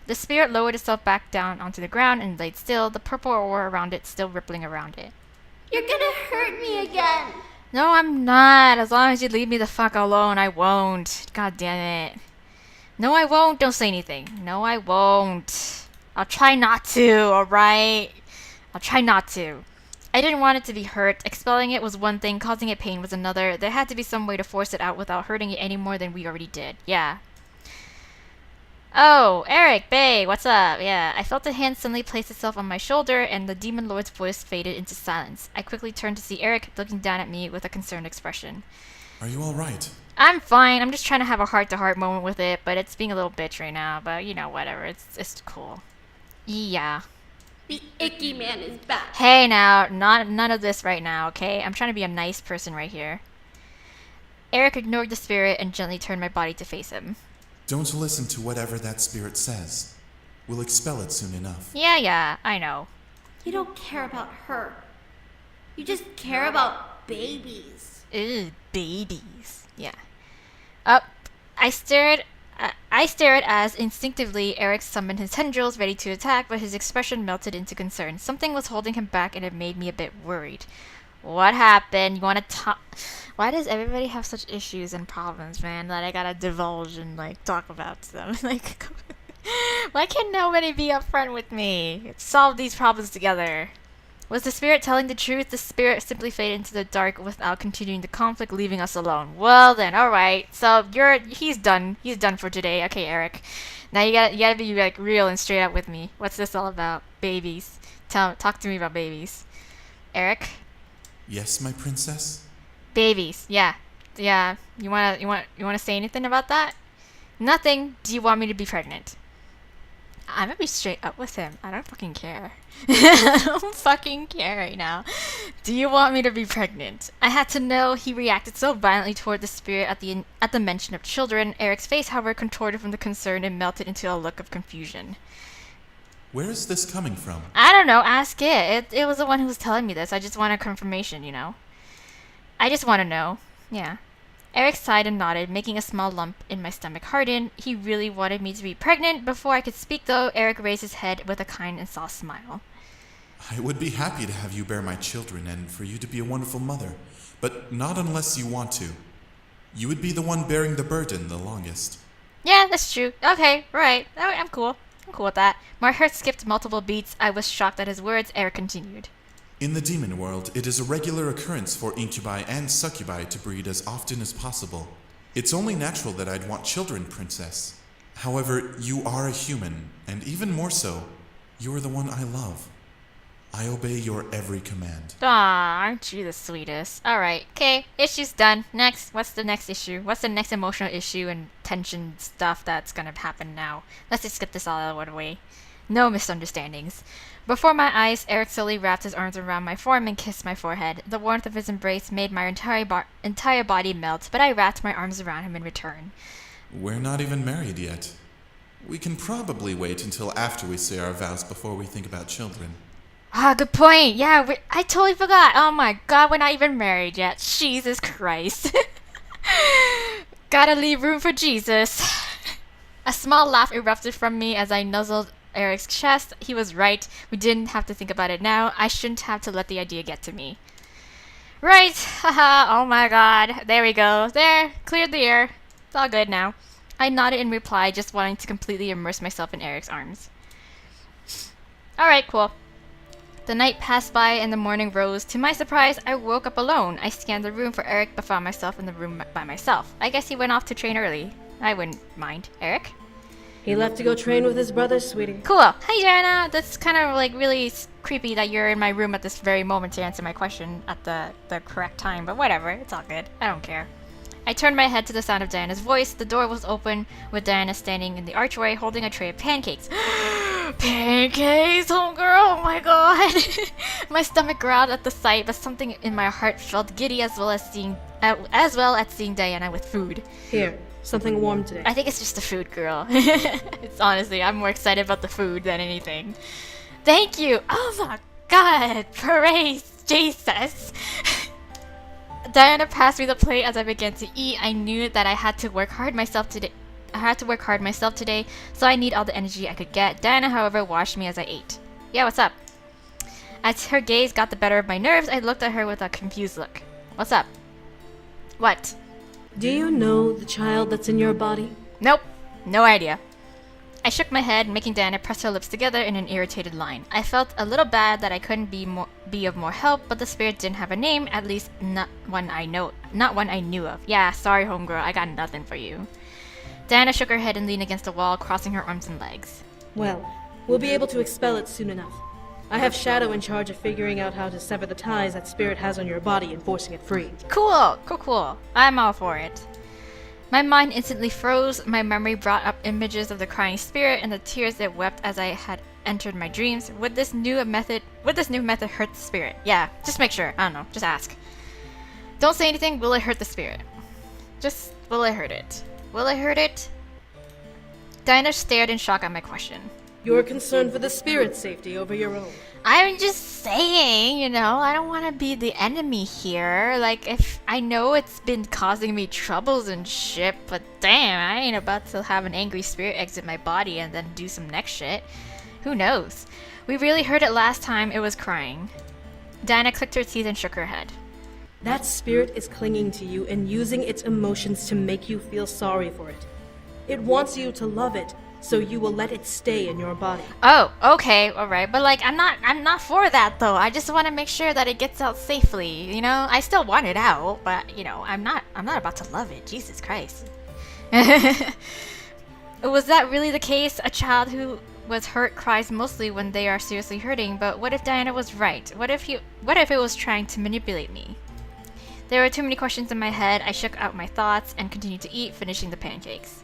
The spirit lowered itself back down onto the ground and laid still, the purple aura around it still rippling around it. You're gonna hurt me again. No, I'm not. As long as you leave me the fuck alone, I won't. God damn it. No, I won't. Don't say anything. No, I won't. I'll try not to, alright? I'll try not to. I didn't want it to be hurt. Expelling it was one thing, causing it pain was another. There had to be some way to force it out without hurting it any more than we already did. Yeah. Oh, Eric, bae, what's up? Yeah, I felt a hand suddenly place itself on my shoulder, and the demon lord's voice faded into silence. I quickly turned to see Eric looking down at me with a concerned expression. Are you alright? I'm fine. I'm just trying to have a heart-to-heart moment with it, but it's being a little bitch right now. But whatever. It's cool. Yeah. The icky man is back. Hey, now, none of this right now, okay? I'm trying to be a nice person right here. Eric ignored the spirit and gently turned my body to face him. Don't listen to whatever that spirit says. We'll expel it soon enough. Yeah, I know. You don't care about her. You just care about babies. Ew, babies. Yeah. I stared as instinctively Eric summoned his tendrils ready to attack, but his expression melted into concern. Something was holding him back, and it made me a bit worried. What happened? You want to talk? Why does everybody have such issues and problems, man, that I gotta divulge and talk about them? Why can't nobody be upfront with me? Let's solve these problems together. Was the spirit telling the truth? The spirit simply faded into the dark without continuing the conflict, leaving us alone. Well then, alright. So he's done. He's done for today. Okay, Eric. Now you gotta be real and straight up with me. What's this all about? Babies. Talk to me about babies. Eric? Yes, my princess? Babies. Yeah. You wanna say anything about that? Nothing. Do you want me to be pregnant? I'm gonna be straight up with him. I don't fucking care. I don't fucking care right now. Do you want me to be pregnant? I had to know. He reacted so violently toward the spirit at the mention of children. Eric's face, however, contorted from the concern and melted into a look of confusion. Where is this coming from? I don't know. Ask it. It was the one who was telling me this. I just want a confirmation, I just want to know. Yeah. Eric sighed and nodded, making a small lump in my stomach harden. He really wanted me to be pregnant. Before I could speak, though, Eric raised his head with a kind and soft smile. I would be happy to have you bear my children and for you to be a wonderful mother, but not unless you want to. You would be the one bearing the burden the longest. Yeah, that's true. Okay, right. I'm cool. I'm cool with that. My heart skipped multiple beats. I was shocked at his words. Eric continued. In the demon world, it is a regular occurrence for incubi and succubi to breed as often as possible. It's only natural that I'd want children, princess. However, you are a human, and even more so, you are the one I love. I obey your every command. Aw, aren't you the sweetest? Alright, okay, issue's done. Next, what's the next issue? What's the next emotional issue and tension stuff that's gonna happen now? Let's just get this all out of the way. No misunderstandings. Before my eyes, Eric slowly wrapped his arms around my form and kissed my forehead. The warmth of his embrace made my entire body melt, but I wrapped my arms around him in return. We're not even married yet. We can probably wait until after we say our vows before we think about children. Ah, good point. Yeah, I totally forgot. Oh my god, we're not even married yet. Jesus Christ. Gotta leave room for Jesus. A small laugh erupted from me as I nuzzled Eric's chest. He was right. We didn't have to think about it now. I shouldn't have to let the idea get to me. Right. Haha. Oh my god. There we go. There. Cleared the air. It's all good now. I nodded in reply, just wanting to completely immerse myself in Eric's arms. Alright, cool. The night passed by and the morning rose. To my surprise, I woke up alone. I scanned the room for Eric but found myself in the room by myself. I guess he went off to train early. I wouldn't mind. Eric? He left to go train with his brothers, sweetie. Cool. Hi, Diana. That's kind of like really creepy that you're in my room at this very moment to answer my question at the correct time, but whatever. It's all good. I don't care. I turned my head to the sound of Diana's voice. The door was open, with Diana standing in the archway holding a tray of pancakes. Pancakes, homegirl! Oh my god! My stomach growled at the sight, but something in my heart felt giddy as well as seeing Diana with food. Here, something warm today. I think it's just the food, girl. It's honestly, I'm more excited about the food than anything. Thank you! Oh my god! Praise Jesus! Diana passed me the plate as I began to eat. I knew that I had to work hard myself today. So I need all the energy I could get. Diana, however, watched me as I ate. Yeah, what's up? As her gaze got the better of my nerves, I looked at her with a confused look. What's up? What? Do you know the child that's in your body? Nope. No idea. I shook my head, making Diana press her lips together in an irritated line. I felt a little bad that I couldn't be of more help, but the spirit didn't have a name, at least not one I knew of. Yeah, sorry, homegirl, I got nothing for you. Diana shook her head and leaned against the wall, crossing her arms and legs. Well, we'll be able to expel it soon enough. I have Shadow in charge of figuring out how to sever the ties that spirit has on your body and forcing it free. Cool. I'm all for it. My mind instantly froze. My memory brought up images of the crying spirit and the tears it wept as I had entered my dreams. Would this new method hurt the spirit? Yeah, just make sure. I don't know. Just ask. Don't say anything. Will it hurt the spirit? Just, will it hurt it? Will it hurt it? Diana stared in shock at my question. You're concerned for the spirit's safety over your own. I'm just saying, I don't want to be the enemy here. Like, if I know it's been causing me troubles and shit, but damn, I ain't about to have an angry spirit exit my body and then do some next shit. Who knows? We really heard it last time it was crying. Diana clicked her teeth and shook her head. That spirit is clinging to you and using its emotions to make you feel sorry for it. It wants you to love it, so you will let it stay in your body. Oh, okay, alright. But like, I'm not for that though. I just want to make sure that it gets out safely, I still want it out, but I'm not about to love it. Jesus Christ. Was that really the case? A child who was hurt cries mostly when they are seriously hurting, but what if Diana was right? What if it was trying to manipulate me? There were too many questions in my head. I shook out my thoughts and continued to eat, finishing the pancakes.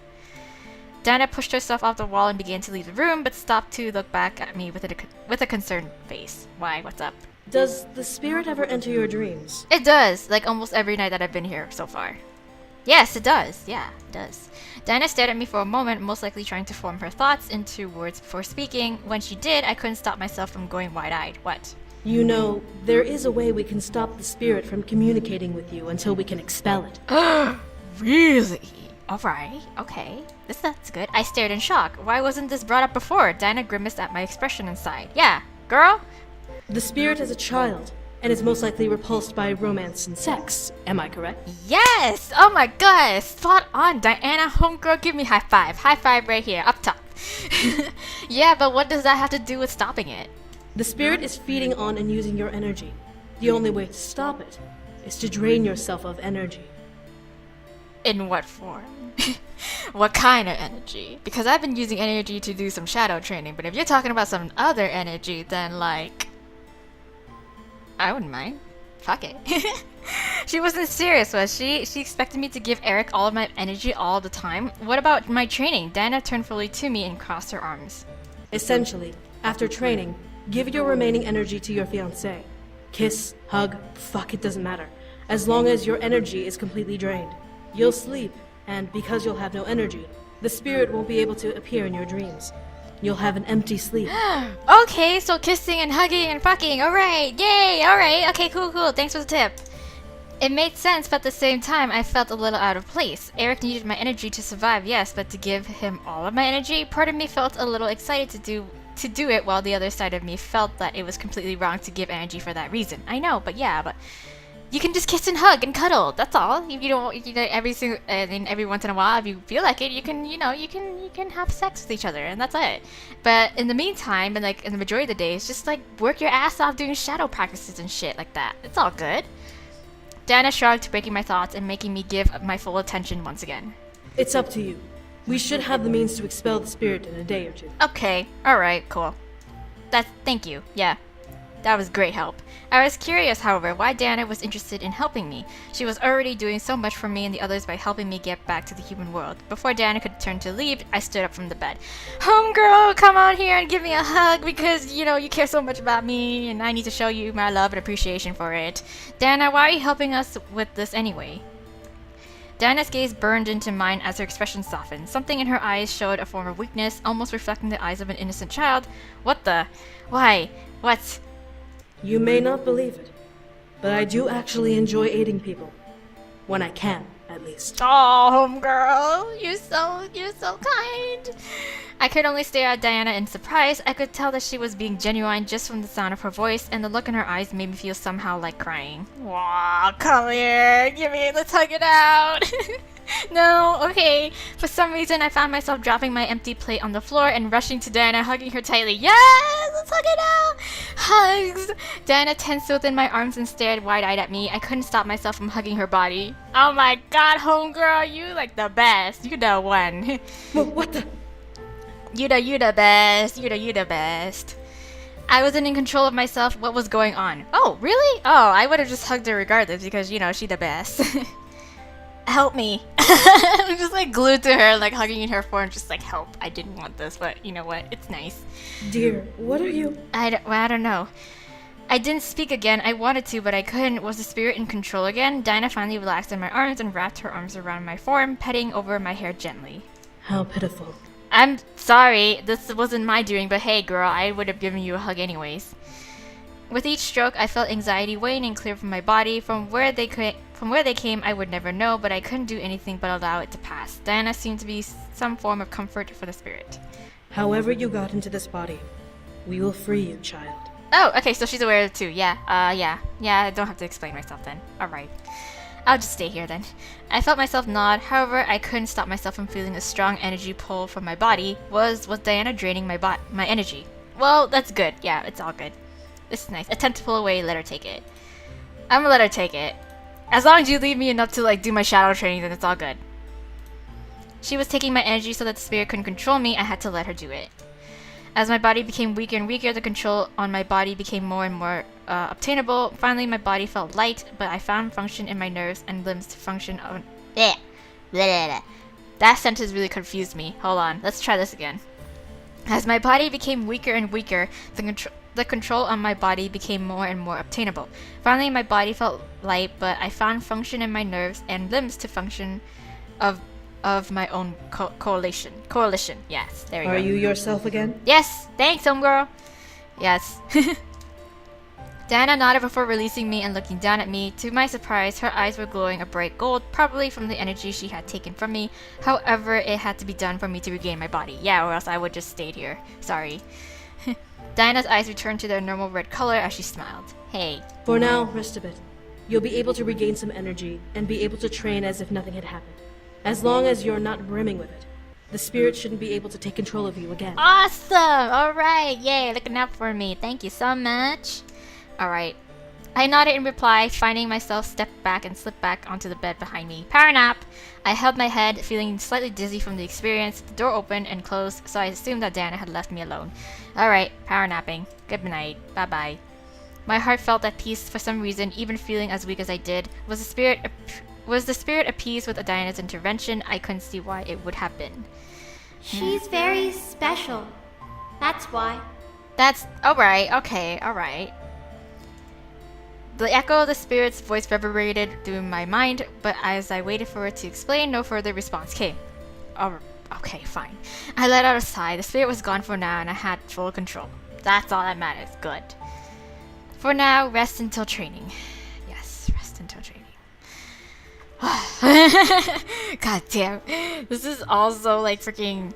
Diana pushed herself off the wall and began to leave the room, but stopped to look back at me with a concerned face. Why? What's up? Does the spirit ever enter your dreams? It does, like almost every night that I've been here so far. Yes, it does. Yeah, it does. Diana stared at me for a moment, most likely trying to form her thoughts into words before speaking. When she did, I couldn't stop myself from going wide-eyed. What? There is a way we can stop the spirit from communicating with you until we can expel it. Really? Alright, okay. That's good. I stared in shock. Why wasn't this brought up before? Diana grimaced at my expression inside. Yeah, girl? The spirit is a child, and is most likely repulsed by romance and sex. Am I correct? Yes! Oh my god! Spot on, Diana, homegirl, give me high five. High five right here, up top. Yeah, but what does that have to do with stopping it? The spirit is feeding on and using your energy. The only way to stop it is to drain yourself of energy. In what form? What kind of energy? Because I've been using energy to do some shadow training, but if you're talking about some other energy, then like... I wouldn't mind. Fuck it. She wasn't serious, was she? She expected me to give Eric all of my energy all the time? What about my training? Diana turned fully to me and crossed her arms. Essentially, after training, give your remaining energy to your fiancé. Kiss, hug, fuck, it doesn't matter. As long as your energy is completely drained. You'll sleep, and because you'll have no energy, The spirit won't be able to appear in your dreams. You'll have an empty sleep. Okay, so kissing and hugging and fucking. Alright, yay, alright. Okay, cool. Thanks for the tip. It made sense, but at the same time, I felt a little out of place. Eric needed my energy to survive, yes, but to give him all of my energy, part of me felt a little excited to do it, while the other side of me felt that it was completely wrong to give energy for that reason. I know, but you can just kiss and hug and cuddle. That's all. If you don't, every once in a while, if you feel like it, you can have sex with each other, and that's it. But in the meantime, and like in the majority of the days, just like work your ass off doing shadow practices and shit like that. It's all good. Diana shrugged, breaking my thoughts and making me give my full attention once again. It's up to you. We should have the means to expel the spirit in a day or two. Okay, alright, cool. Thank you, yeah. That was great help. I was curious, however, why Diana was interested in helping me. She was already doing so much for me and the others by helping me get back to the human world. Before Diana could turn to leave, I stood up from the bed. Homegirl, come on here and give me a hug because, you care so much about me and I need to show you my love and appreciation for it. Diana, why are you helping us with this anyway? Diana's gaze burned into mine as her expression softened. Something in her eyes showed a form of weakness, almost reflecting the eyes of an innocent child. What the? Why? What? You may not believe it, but I do actually enjoy aiding people. When I can, at least. Oh, homegirl, you're so kind. I could only stare at Diana in surprise. I could tell that she was being genuine just from the sound of her voice, and the look in her eyes made me feel somehow like crying. Wow, come here, let's hug it out. No, okay. For some reason, I found myself dropping my empty plate on the floor and rushing to Diana, hugging her tightly. Yes, let's hug it out. Hugs. Diana tensed within my arms and stared wide-eyed at me. I couldn't stop myself from hugging her body. Oh my god, homegirl, you like the best. You the one. What the? You the best. You the best. I wasn't in control of myself. What was going on? Oh, really? Oh, I would have just hugged her regardless because, she the best. Help me. I'm just like glued to her, like hugging in her form, just like help. I didn't want this, but you know what? It's nice. Dear, what are you? I don't know. I didn't speak again. I wanted to, but I couldn't. Was the spirit in control again? Diana finally relaxed in my arms and wrapped her arms around my form, petting over my hair gently. How pitiful. I'm sorry. This wasn't my doing, but hey, girl, I would have given you a hug anyways. With each stroke, I felt anxiety wane and clear from my body. From where they came, I would never know, but I couldn't do anything but allow it to pass. Diana seemed to be some form of comfort for the spirit. However you got into this body, we will free you, child. Oh, okay, so she's aware of it too. Yeah, I don't have to explain myself then. Alright. I'll just stay here then. I felt myself nod, however, I couldn't stop myself from feeling a strong energy pull from my body. Was Diana draining my energy? Well, that's good. Yeah, it's all good. This is nice. Attempt to pull away, let her take it. I'm gonna let her take it. As long as you leave me enough to do my shadow training, then it's all good. She was taking my energy so that the spirit couldn't control me. I had to let her do it. As my body became weaker and weaker, the control on my body became more and more obtainable. Finally, my body felt light, but I found function in my nerves and limbs to function on... That sentence really confused me. Hold on, let's try this again. As my body became weaker and weaker, the control on my body became more and more obtainable. Finally, my body felt light, but I found function in my nerves and limbs to function of my own coalition. Yes, there we go. Are you yourself again? Yes, thanks, homegirl. Yes. Diana nodded before releasing me and looking down at me. To my surprise, her eyes were glowing a bright gold, probably from the energy she had taken from me. However, it had to be done for me to regain my body. Yeah, or else I would just stayed here. Sorry. Diana's eyes returned to their normal red color as she smiled. Hey. For now, rest a bit. You'll be able to regain some energy and be able to train as if nothing had happened. As long as you're not brimming with it, the spirit shouldn't be able to take control of you again. Awesome! Alright, yay, looking out for me. Thank you so much. Alright. I nodded in reply, finding myself step back and slip back onto the bed behind me. Power nap! I held my head, feeling slightly dizzy from the experience. The door opened and closed, so I assumed that Diana had left me alone. Alright, power napping. Good night. Bye-bye. My heart felt at peace for some reason, even feeling as weak as I did. Was the spirit appeased with Diana's intervention? I couldn't see why it would have been. She's very special. That's why. That's... alright, okay, alright. The echo of the spirit's voice reverberated through my mind, but as I waited for it to explain, no further response came. Okay, fine. I let out a sigh. The spirit was gone for now and I had full control. That's all that matters. Good. For now, rest until training. Yes, rest until training. God damn. This is also like freaking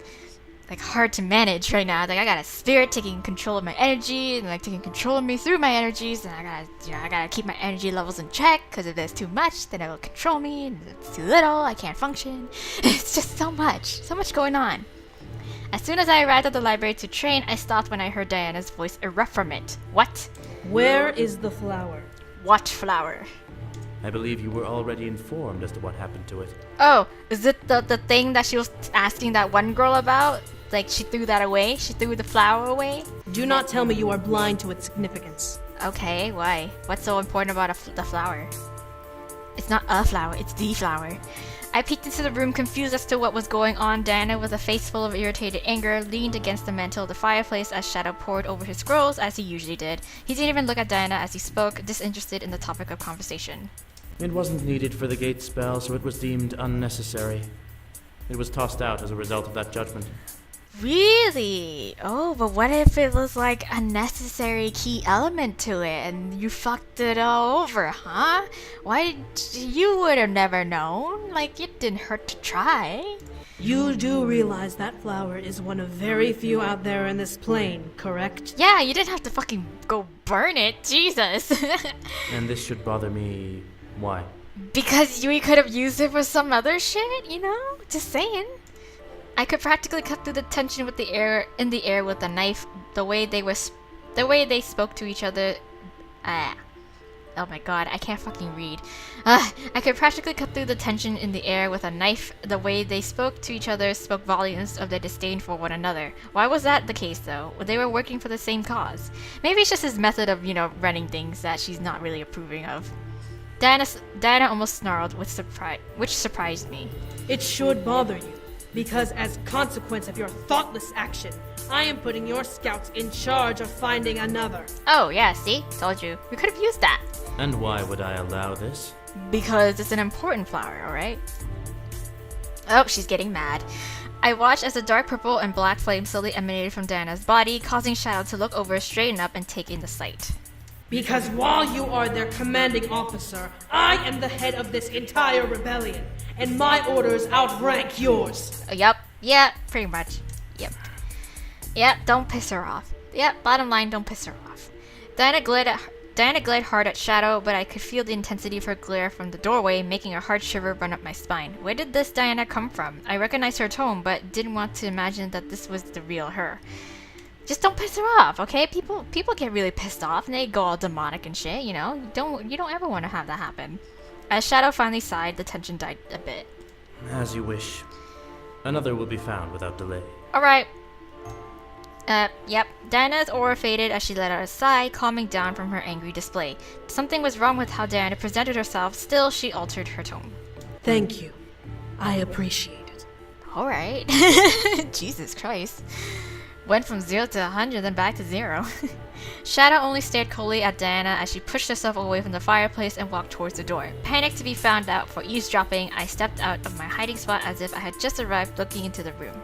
like hard to manage right now. Like I got a spirit taking control of my energy and like taking control of me through my energies, and I gotta keep my energy levels in check, because if there's too much then it will control me, and if it's too little I can't function. It's just so much going on. As soon as I arrived at the library to train, I stopped when I heard Diana's voice erupt from it. What? Where is the flower? What flower? I believe you were already informed as to what happened to it. Oh, is it the thing that she was asking that one girl about? Like she threw that away? She threw the flower away? Do not tell me you are blind to its significance. Okay, why? What's so important about the flower? It's not a flower, it's the flower. I peeked into the room, confused as to what was going on. Diana, with a face full of irritated anger, leaned against the mantel of the fireplace as Shadow pored over his scrolls, as he usually did. He didn't even look at Diana as he spoke, disinterested in the topic of conversation. It wasn't needed for the gate spell, so it was deemed unnecessary. It was tossed out as a result of that judgment. Really? Oh, but what if it was like a necessary key element to it and you fucked it all over, huh? You would have never known. Like, it didn't hurt to try. You do realize that flower is one of very few out there in this plane, correct? Yeah, you didn't have to fucking go burn it. Jesus. And this should bother me. Why? Because we could have used it for some other shit, you know? Just saying. I could practically cut through the tension with the air with a knife. The way they spoke to each other. Oh my god, I can't fucking read. I could practically cut through the tension in the air with a knife. The way they spoke to each other spoke volumes of their disdain for one another. Why was that the case, though? They were working for the same cause. Maybe it's just his method of, running things that she's not really approving of. Diana almost snarled with surprise, which surprised me. It should bother you, because as consequence of your thoughtless action, I am putting your scouts in charge of finding another. Oh yeah, see? Told you. We could have used that. And why would I allow this? Because it's an important flower, alright? Oh, she's getting mad. I watched as the dark purple and black flame slowly emanated from Diana's body, causing Shadow to look over, straighten up, and take in the sight. Because while you are their commanding officer, I am the head of this entire rebellion, and my orders outrank yours. Yup. Yeah, pretty much. Yep, don't piss her off. Yep, bottom line, don't piss her off. Diana glared hard at Shadow, but I could feel the intensity of her glare from the doorway, making a hard shiver run up my spine. Where did this Diana come from? I recognized her tone, but didn't want to imagine that this was the real her. Just don't piss her off, okay? People get really pissed off and they go all demonic and shit, You don't ever want to have that happen. As Shadow finally sighed, the tension died a bit. As you wish. Another will be found without delay. Alright. Yep. Diana's aura faded as she let out a sigh, calming down from her angry display. Something was wrong with how Diana presented herself, still she altered her tone. Thank you. I appreciate it. Alright. Jesus Christ. Went from 0 to 100, then back to 0. Shadow only stared coldly at Diana as she pushed herself away from the fireplace and walked towards the door. Panicked to be found out for eavesdropping, I stepped out of my hiding spot as if I had just arrived, looking into the room.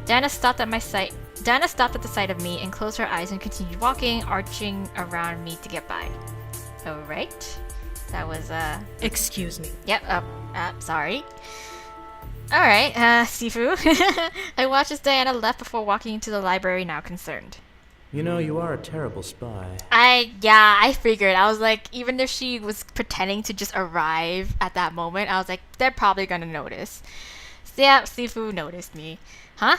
Diana stopped at the sight of me and closed her eyes and continued walking, arching around me to get by. Alright. That was, Excuse me. Yep, sorry. Alright, Sifu. I watched as Diana left before walking into the library, now concerned. You are a terrible spy. I figured. I was like, even if she was pretending to just arrive at that moment, I was like, they're probably gonna notice. So yeah, Sifu noticed me. Huh?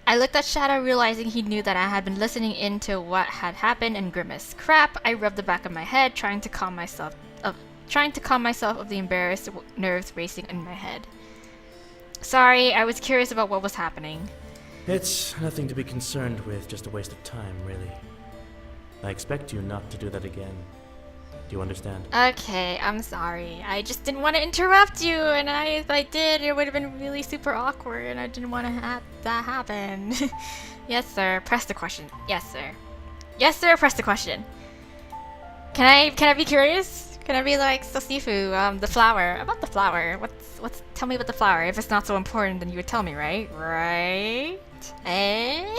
I looked at Shadow, realizing he knew that I had been listening in to what had happened, and grimaced. Crap, I rubbed the back of my head, trying to calm myself of the embarrassed nerves racing in my head. Sorry, I was curious about what was happening. It's nothing to be concerned with, just a waste of time, really. I expect you not to do that again. Do you understand? Okay, I'm sorry. I just didn't want to interrupt you, and if I did, it would have been really super awkward, and I didn't want to have that happen. Yes, sir. Press the question. Yes, sir. Yes, sir. Press the question. Can I be curious? Gonna be like, so Sifu, the flower. About the flower. Tell me about the flower. If it's not so important, then you would tell me, right? Right? Eh?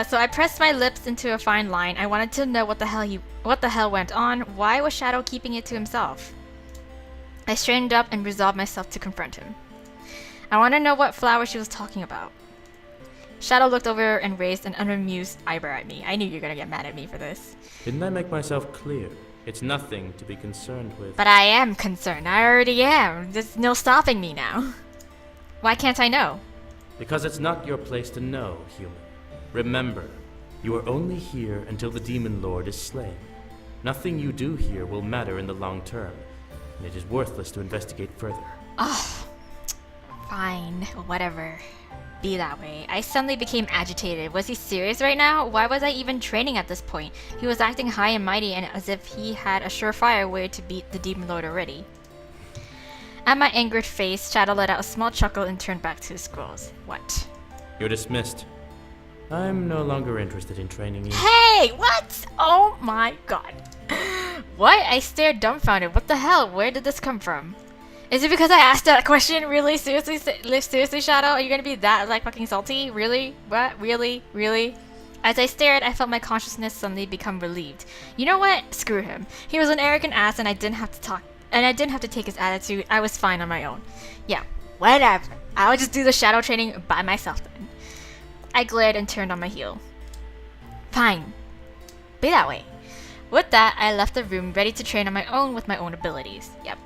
So I pressed my lips into a fine line. I wanted to know what the hell went on. Why was Shadow keeping it to himself? I straightened up and resolved myself to confront him. I want to know what flower she was talking about. Shadow looked over and raised an unamused eyebrow at me. I knew you were gonna get mad at me for this. Didn't I make myself clear? It's nothing to be concerned with. But I am concerned. I already am. There's no stopping me now. Why can't I know? Because it's not your place to know, human. Remember, you are only here until the Demon Lord is slain. Nothing you do here will matter in the long term, and it is worthless to investigate further. Oh, fine. Whatever. Be that way. I suddenly became agitated. Was he serious right now? Why was I even training at this point? He was acting high and mighty and as if he had a surefire way to beat the Demon Lord already. At my angered face, Shadow let out a small chuckle and turned back to his scrolls. What? You're dismissed. I'm no longer interested in training you. Hey! What? Oh my god. What? I stared dumbfounded. What the hell? Where did this come from? Is it because I asked that question? Really? Seriously? Seriously, Shadow? Are you gonna be that, like, fucking salty? Really? What? Really? Really? As I stared, I felt my consciousness suddenly become relieved. You know what? Screw him. He was an arrogant ass and I didn't have to talk. And I didn't have to take his attitude. I was fine on my own. Yeah, whatever. I'll just do the shadow training by myself then. I glared and turned on my heel. Fine. Be that way. With that, I left the room ready to train on my own with my own abilities. Yep.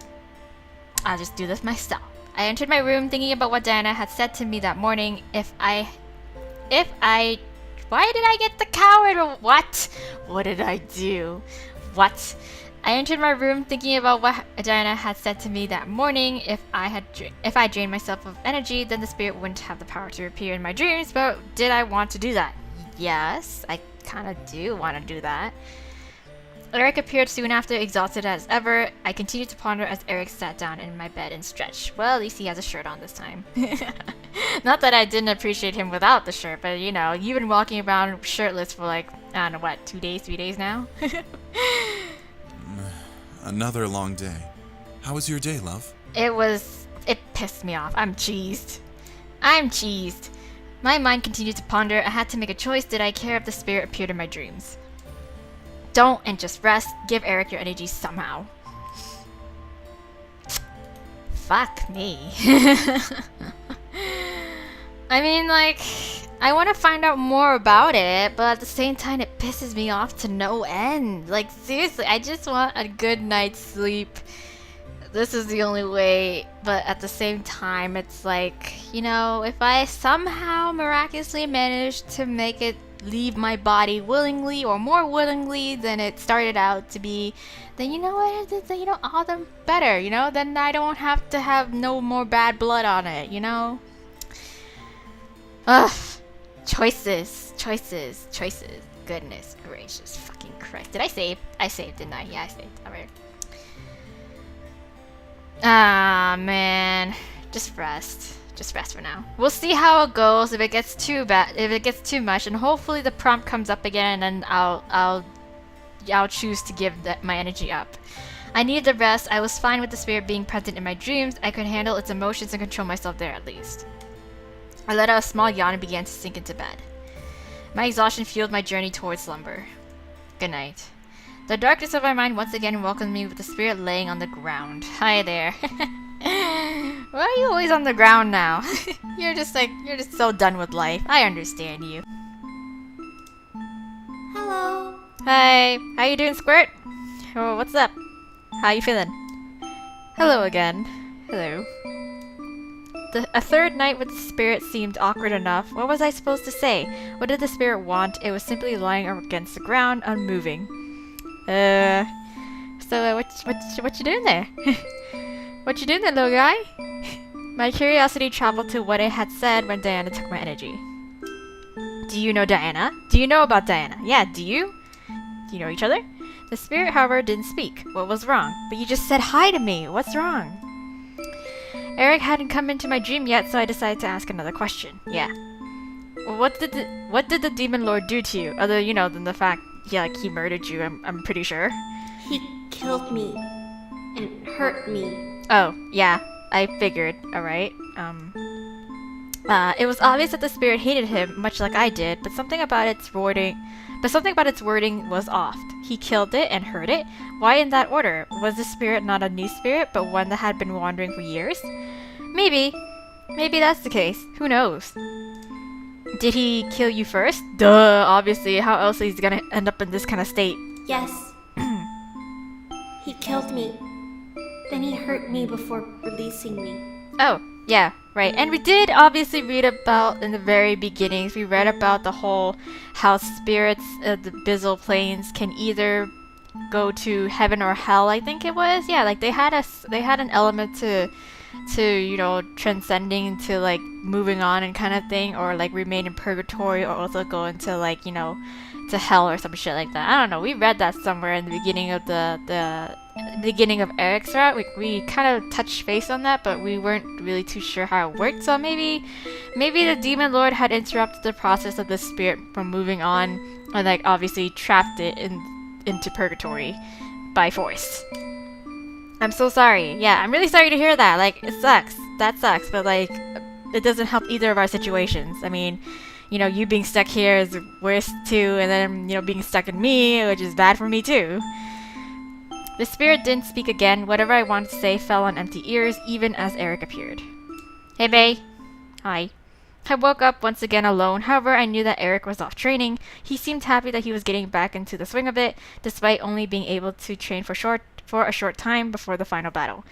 I'll just do this myself. I entered my room thinking about what Diana had said to me that morning. Why did I get the coward? What? What did I do? What? I entered my room thinking about what Diana had said to me that morning. If I drained myself of energy, then the spirit wouldn't have the power to appear in my dreams. But did I want to do that? Yes, I kind of do want to do that. Eric appeared soon after, exhausted as ever. I continued to ponder as Eric sat down in my bed and stretched. Well, at least he has a shirt on this time. Not that I didn't appreciate him without the shirt, but you know, you've been walking around shirtless for like, I don't know what, 2 days, 3 days now? Another long day. How was your day, love? It pissed me off. I'm cheesed. My mind continued to ponder. I had to make a choice. Did I care if the spirit appeared in my dreams? Don't and just rest. Give Eric your energy somehow. Fuck me. I mean, like, I want to find out more about it, but at the same time, it pisses me off to no end. Like, seriously, I just want a good night's sleep. This is the only way, but at the same time, it's like, you know, if I somehow miraculously manage to make it leave my body willingly or more willingly than it started out to be, then you know what, you know, all the better, you know, then I don't have to have no more bad blood on it, you know? Ugh. Choices. Goodness gracious fucking Christ. Did I save? I saved, didn't I? Yeah, I saved. Alright. Ah, man. Just rest. Just rest for now. We'll see how it goes. If it gets too bad, if it gets too much, and hopefully the prompt comes up again, and then I'll choose to give my energy up. I needed the rest. I was fine with the spirit being present in my dreams. I could handle its emotions and control myself there at least. I let out a small yawn and began to sink into bed. My exhaustion fueled my journey towards slumber. Good night. The darkness of my mind once again welcomed me with the spirit laying on the ground. Hi there. Why are you always on the ground now? You're just so done with life. I understand you. Hello. Hi. How you doing, Squirt? Oh, what's up? How you feeling? Hello again. Hello. A third night with the spirit seemed awkward enough. What was I supposed to say? What did the spirit want? It was simply lying against the ground, unmoving. So what you doing there? What you doing there, little guy? My curiosity traveled to what it had said when Diana took my energy. Do you know Diana? Do you know about Diana? Yeah, do you? Do you know each other? The spirit, however, didn't speak. What was wrong? But you just said hi to me. What's wrong? Eric hadn't come into my dream yet, so I decided to ask another question. Yeah. What did the Demon Lord do to you, other, you know, than the fact he murdered you. I'm pretty sure. He killed me and hurt me. Oh, yeah, I figured. All right. It was obvious that the spirit hated him, much like I did, but something about its wording was off. He killed it and hurt it. Why in that order? Was the spirit not a new spirit, but one that had been wandering for years? Maybe that's the case. Who knows? Did he kill you first? Duh, obviously. How else is he gonna end up in this kind of state? Yes. He killed me. Then he hurt me before releasing me. Oh, yeah, right. And we did obviously read about in the very beginnings. We read about the whole how spirits of the Bizzle planes can either go to heaven or hell. I think it was. Yeah, like they had an element to transcending into like moving on and kind of thing, or like remain in purgatory, or also go into like to hell or some shit like that. I don't know. We read that somewhere in the beginning of the beginning of Eric's route. We kind of touched base on that, but we weren't really too sure how it worked. So maybe the demon lord had interrupted the process of the spirit from moving on, and like obviously trapped it into purgatory by force. I'm so sorry. Yeah, I'm really sorry to hear that. Like, it sucks. That sucks, but like it doesn't help either of our situations. I mean, you being stuck here is worse too, and then, being stuck in me, which is bad for me too. The spirit didn't speak again. Whatever I wanted to say fell on empty ears, even as Eric appeared. Hey, Bae. Hi. I woke up once again alone. However, I knew that Eric was off training. He seemed happy that he was getting back into the swing of it, despite only being able to train for a short time before the final battle.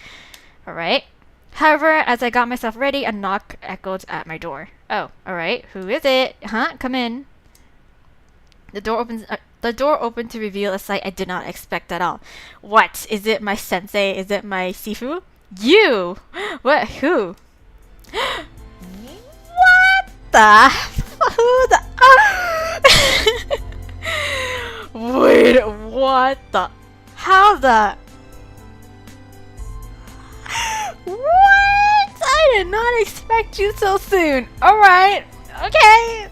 Alright. However, as I got myself ready, a knock echoed at my door. Oh, alright. Who is it? Huh? Come in. The door opened to reveal a sight I did not expect at all. What? Is it my sensei? Is it my Sifu? You! What? Who? What the? Who the? Wait, what the? How the? What? I did not expect you so soon. Alright. Okay.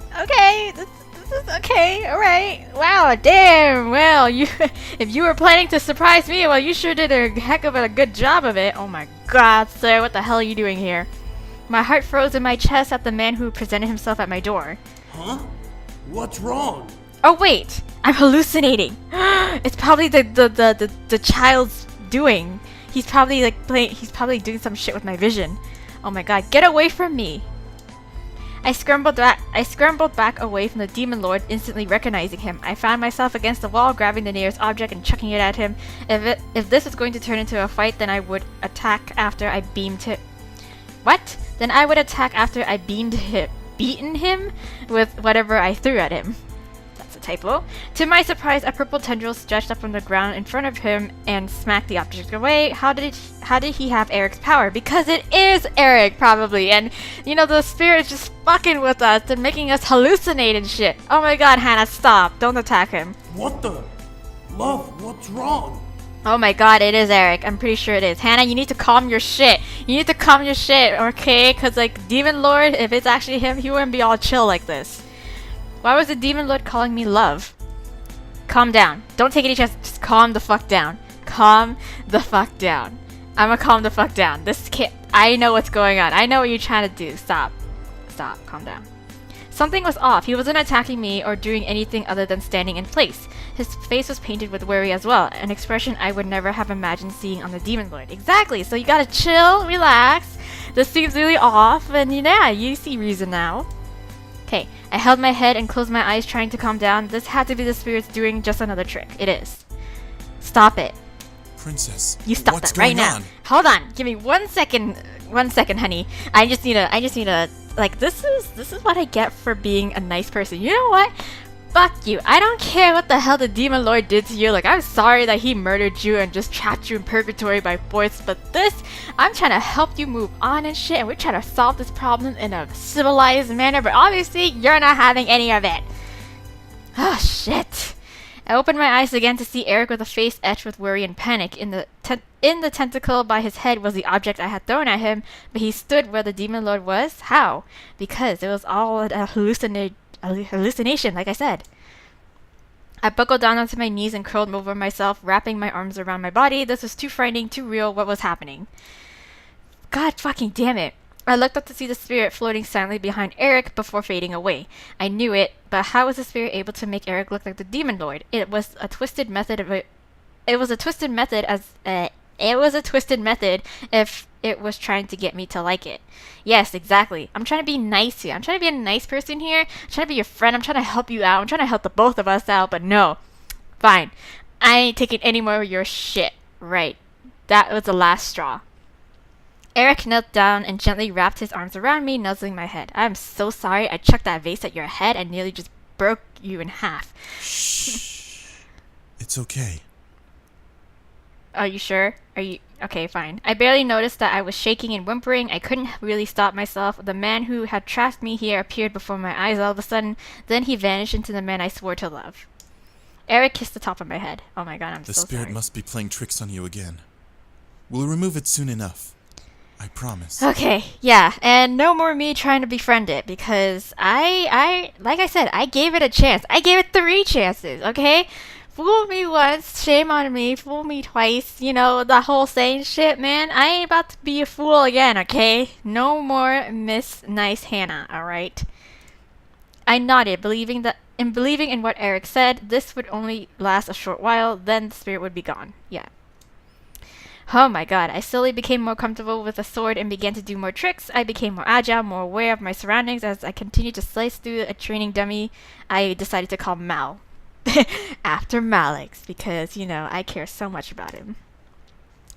This is okay. Alright. Wow, damn. Well, if you were planning to surprise me, well, you sure did a heck of a good job of it. Oh my god, sir. What the hell are you doing here? My heart froze in my chest at the man who presented himself at my door. Huh? What's wrong? Oh wait, I'm hallucinating. It's probably the child's doing. He's probably he's probably doing some shit with my vision. Oh my god, get away from me. I scrambled back away from the demon lord, instantly recognizing him. I found myself against the wall, grabbing the nearest object and chucking it at him. If this was going to turn into a fight, then I would attack after I beamed him. What? Then I would attack after I beaten him with whatever I threw at him. That's a typo. To my surprise, a purple tendril stretched up from the ground in front of him and smacked the object away. How did he have Eric's power? Because it is Eric, probably. And, the spirit is just fucking with us and making us hallucinate and shit. Oh my god, Hannah, stop. Don't attack him. What the? Love, what's wrong? Oh my god, it is Eric. I'm pretty sure it is. Hannah, you need to calm your shit. Okay? Because, Demon Lord, if it's actually him, he wouldn't be all chill like this. Why was the Demon Lord calling me love? Calm down. Don't take any chance. Just calm the fuck down. Calm the fuck down. I'ma calm the fuck down. This kid, I know what's going on. I know what you're trying to do. Stop. Calm down. Something was off. He wasn't attacking me or doing anything other than standing in place. His face was painted with worry as well, an expression I would never have imagined seeing on the Demon Lord. Exactly, so you gotta chill, relax. This seems really off, and you see reason now. Okay, I held my head and closed my eyes, trying to calm down. This had to be the spirits doing just another trick. It is. Stop it. Princess, You stop what's that right going now. on? Hold on, give me 1 second. 1 second, honey. I just need to this is what I get for being a nice person. You know what? Fuck you. I don't care what the hell the Demon Lord did to you. I'm sorry that he murdered you and just trapped you in purgatory by force, but I'm trying to help you move on and shit, and we're trying to solve this problem in a civilized manner, but obviously you're not having any of it. Oh, shit. I opened my eyes again to see Eric with a face etched with worry and panic. In the tentacle by his head was the object I had thrown at him, but he stood where the Demon Lord was? How? Because it was all a hallucination, like I said. I buckled down onto my knees and curled over myself, wrapping my arms around my body. This was too frightening, too real. What was happening? God fucking damn it. I looked up to see the spirit floating silently behind Eric before fading away. I knew it, but how was the spirit able to make Eric look like the demon lord? It was a twisted method if it was trying to get me to like it. Yes, exactly. I'm trying to be nice here. I'm trying to be a nice person here. I'm trying to be your friend. I'm trying to help you out. I'm trying to help the both of us out, but no. Fine. I ain't taking any more of your shit. Right. That was the last straw. Eric knelt down and gently wrapped his arms around me, nuzzling my head. I'm so sorry I chucked that vase at your head and nearly just broke you in half. Shh. It's okay. Are you sure? Are you... Okay, fine. I barely noticed that I was shaking and whimpering. I couldn't really stop myself. The man who had trapped me here appeared before my eyes all of a sudden. Then he vanished into the man I swore to love. Eric kissed the top of my head. Oh my god, I'm so sorry. The spirit must be playing tricks on you again. We'll remove it soon enough. I promise. Okay, yeah, and no more me trying to befriend it, because I like I said, I gave it a chance. I gave it 3 chances, okay? Fool me once, shame on me. Fool me twice, you know, the whole saying shit, man. I ain't about to be a fool again, okay? No more Miss Nice Hannah, alright? I nodded, believing in what Eric said. This would only last a short while, then the spirit would be gone. Yeah. Oh my god, I slowly became more comfortable with the sword and began to do more tricks. I became more agile, more aware of my surroundings. As I continued to slice through a training dummy I decided to call Mal. After Malix, because, you know, I care so much about him.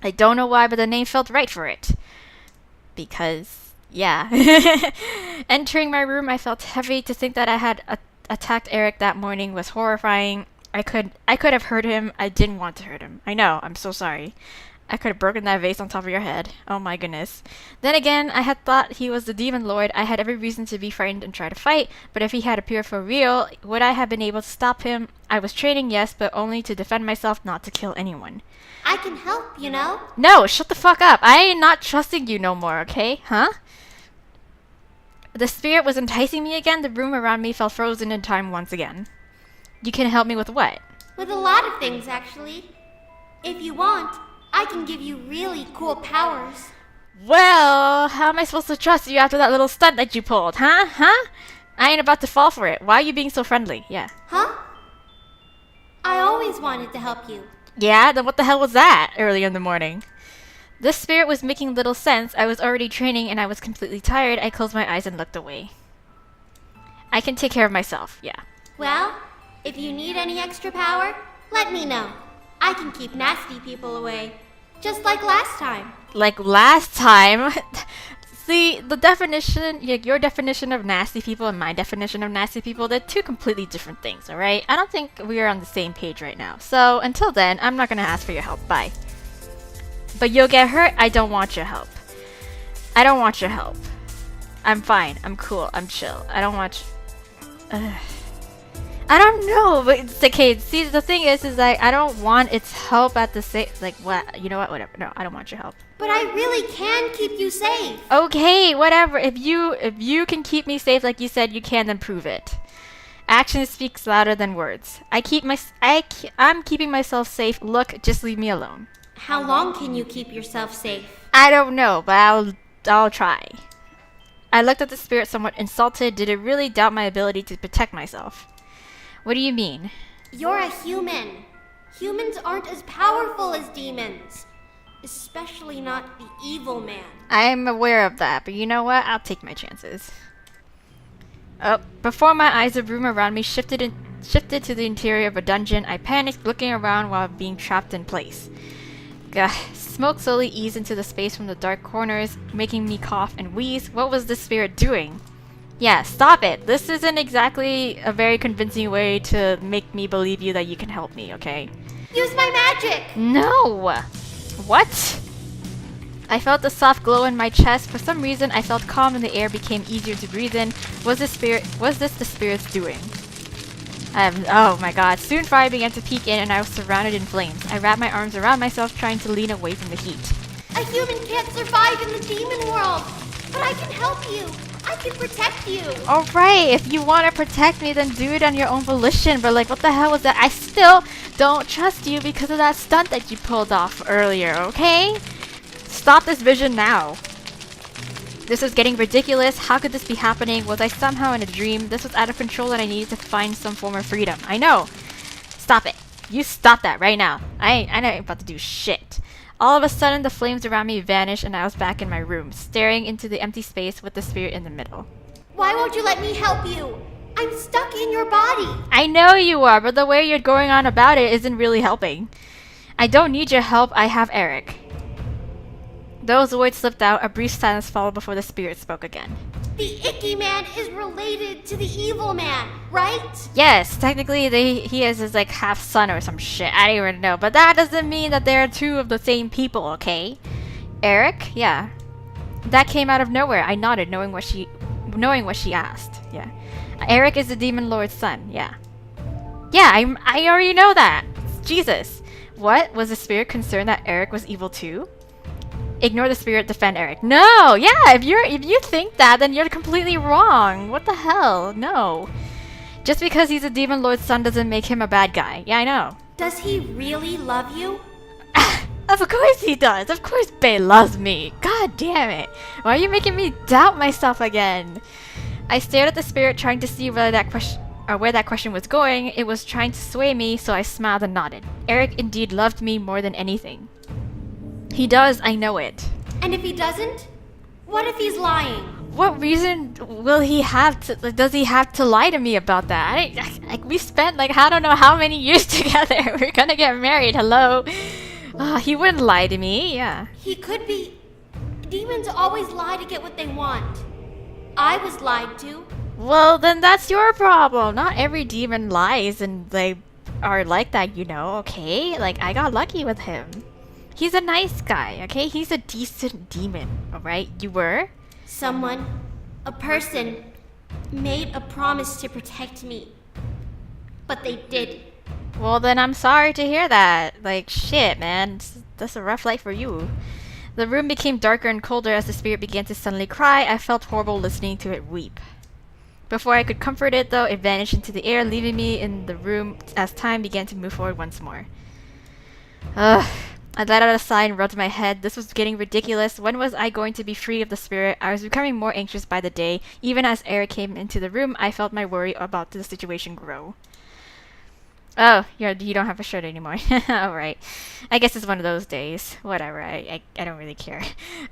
I don't know why, but the name felt right for it. Because, yeah. Entering my room, I felt heavy. To think that I had attacked Eric that morning was horrifying. I could have hurt him. I didn't want to hurt him. I know, I'm so sorry. I could have broken that vase on top of your head. Oh my goodness. Then again, I had thought he was the demon lord. I had every reason to be frightened and try to fight, but if he had appeared for real, would I have been able to stop him? I was training, yes, but only to defend myself, not to kill anyone. I can help, you know? No, shut the fuck up. I ain't not trusting you no more, okay? Huh? The spirit was enticing me again. The room around me felt frozen in time once again. You can help me with what? With a lot of things, actually. If you want, I can give you really cool powers. Well, how am I supposed to trust you after that little stunt that you pulled, huh? Huh? I ain't about to fall for it. Why are you being so friendly? Yeah. Huh? I always wanted to help you. Yeah? Then what the hell was that earlier in the morning? This spirit was making little sense. I was already training and I was completely tired. I closed my eyes and looked away. I can take care of myself, yeah. Well, if you need any extra power, let me know. I can keep nasty people away. Just like last time. Like last time? See, the definition, your definition of nasty people and my definition of nasty people, they're 2 completely different things, alright? I don't think we are on the same page right now. So, until then, I'm not gonna ask for your help. Bye. But you'll get hurt? I don't want your help. I don't want your help. I'm fine. I'm cool. I'm chill. I don't want I don't know, but it's okay. See, the thing is like, I don't want its help at the same, like, what? You know what? Whatever. No, I don't want your help. But I really can keep you safe. Okay, whatever. If you can keep me safe like you said you can, then prove it. Action speaks louder than words. I'm keeping myself safe. Look, just leave me alone. How long can you keep yourself safe? I don't know, but I'll try. I looked at the spirit somewhat insulted. Did it really doubt my ability to protect myself? What do you mean? You're a human. Humans aren't as powerful as demons. Especially not the evil man. I'm aware of that, but you know what? I'll take my chances. Oh, before my eyes, the room around me shifted to the interior of a dungeon. I panicked, looking around while being trapped in place. Gah. Smoke slowly eased into the space from the dark corners, making me cough and wheeze. What was the spirit doing? Yeah, stop it. This isn't exactly a very convincing way to make me believe you that you can help me, okay? Use my magic! No! What? I felt a soft glow in my chest. For some reason, I felt calm and the air became easier to breathe in. Was this the spirit's doing? Oh my god. Soon fire began to peek in and I was surrounded in flames. I wrapped my arms around myself, trying to lean away from the heat. A human can't survive in the demon world, but I can help you. I can protect you. Alright, if you want to protect me, then do it on your own volition. But like, what the hell was that? I still don't trust you because of that stunt that you pulled off earlier, okay? Stop this vision now. This is getting ridiculous. How could this be happening? Was I somehow in a dream? This was out of control and I needed to find some form of freedom. I know. Stop it. You stop that right now. I ain't about to do shit. All of a sudden, the flames around me vanished and I was back in my room, staring into the empty space with the spirit in the middle. Why won't you let me help you? I'm stuck in your body. I know you are, but the way you're going on about it isn't really helping. I don't need your help. I have Eric. Those words slipped out. A brief silence followed before the spirit spoke again. The icky man is related to the evil man, right? Yes, technically he is his like half son or some shit. I don't even know, but that doesn't mean that they're two of the same people, okay? Eric? Yeah. That came out of nowhere. I nodded, knowing what she asked. Yeah. Eric is the demon lord's son. Yeah. Yeah, I already know that. Jesus. What? Was the spirit concerned that Eric was evil too? Ignore the spirit, defend Eric. No! Yeah, if you think that, then you're completely wrong. What the hell? No. Just because he's a demon lord's son doesn't make him a bad guy. Yeah, I know. Does he really love you? Of course he does. Of course Bae loves me. God damn it. Why are you making me doubt myself again? I stared at the spirit, trying to see whether where that question was going. It was trying to sway me, so I smiled and nodded. Eric indeed loved me more than anything. He does, I know it. And if he doesn't? What if he's lying? What reason will he have to? Does he have to lie to me about that? We spent like I don't know how many years together. We're gonna get married. Hello. He wouldn't lie to me. Yeah. He could be. Demons always lie to get what they want. I was lied to. Well, then that's your problem. Not every demon lies, and they are like that, you know. Okay, like I got lucky with him. He's a nice guy, okay? He's a decent demon, alright? You were? Someone, a person, made a promise to protect me. But they did. Well, then I'm sorry to hear that. Like, shit, man. That's a rough life for you. The room became darker and colder as the spirit began to suddenly cry. I felt horrible listening to it weep. Before I could comfort it, though, it vanished into the air, leaving me in the room as time began to move forward once more. Ugh. I let out a sigh and rubbed my head. This was getting ridiculous. When was I going to be free of the spirit? I was becoming more anxious by the day. Even as Eric came into the room, I felt my worry about the situation grow. Oh, you don't have a shirt anymore. Alright. I guess it's one of those days. Whatever, I don't really care.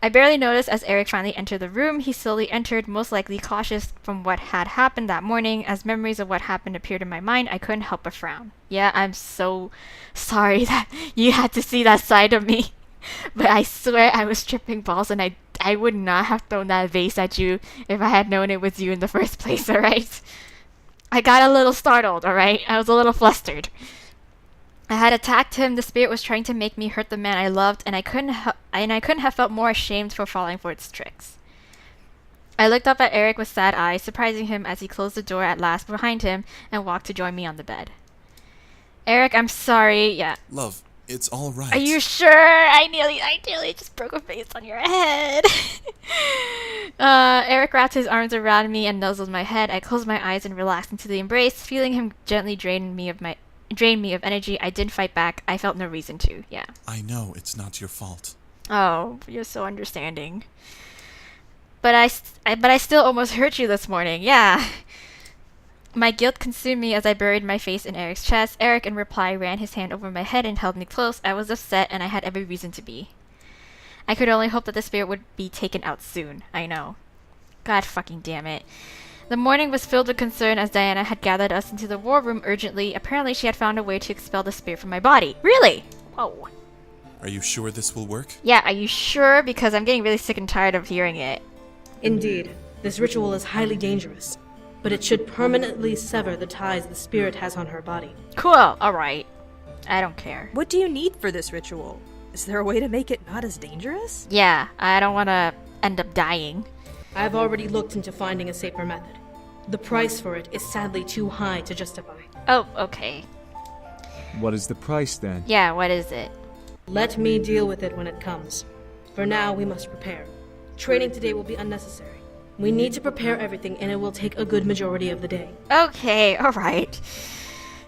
I barely noticed as Eric finally entered the room. He slowly entered, most likely cautious from what had happened that morning. As memories of what happened appeared in my mind, I couldn't help but frown. Yeah, I'm so sorry that you had to see that side of me. But I swear I was tripping balls and I would not have thrown that vase at you if I had known it was you in the first place, alright? I got a little startled, alright? I was a little flustered. I had attacked him. The spirit was trying to make me hurt the man I loved, and I couldn't have felt more ashamed for falling for its tricks. I looked up at Eric with sad eyes, surprising him as he closed the door at last behind him and walked to join me on the bed. Eric, I'm sorry. Yeah. Love, it's all right. Are you sure? I nearly just broke a vase on your head. Eric wrapped his arms around me and nuzzled my head. I closed my eyes and relaxed into the embrace, feeling him gently drain me of energy. I didn't fight back. I felt no reason to. Yeah. I know it's not your fault. Oh, you're so understanding. But I still almost hurt you this morning. Yeah. My guilt consumed me as I buried my face in Eric's chest. Eric, in reply, ran his hand over my head and held me close. I was upset, and I had every reason to be. I could only hope that the spirit would be taken out soon. I know. God fucking damn it. The morning was filled with concern as Diana had gathered us into the war room urgently. Apparently, she had found a way to expel the spirit from my body. Really? Whoa. Are you sure this will work? Yeah, are you sure? Because I'm getting really sick and tired of hearing it. Indeed, this ritual is highly dangerous, but it should permanently sever the ties the spirit has on her body. Cool, alright. I don't care. What do you need for this ritual? Is there a way to make it not as dangerous? Yeah, I don't want to end up dying. I've already looked into finding a safer method. The price for it is sadly too high to justify. Oh, okay. What is the price then? Yeah, what is it? Let me deal with it when it comes. For now, we must prepare. Training today will be unnecessary. We need to prepare everything, and it will take a good majority of the day. Okay, alright.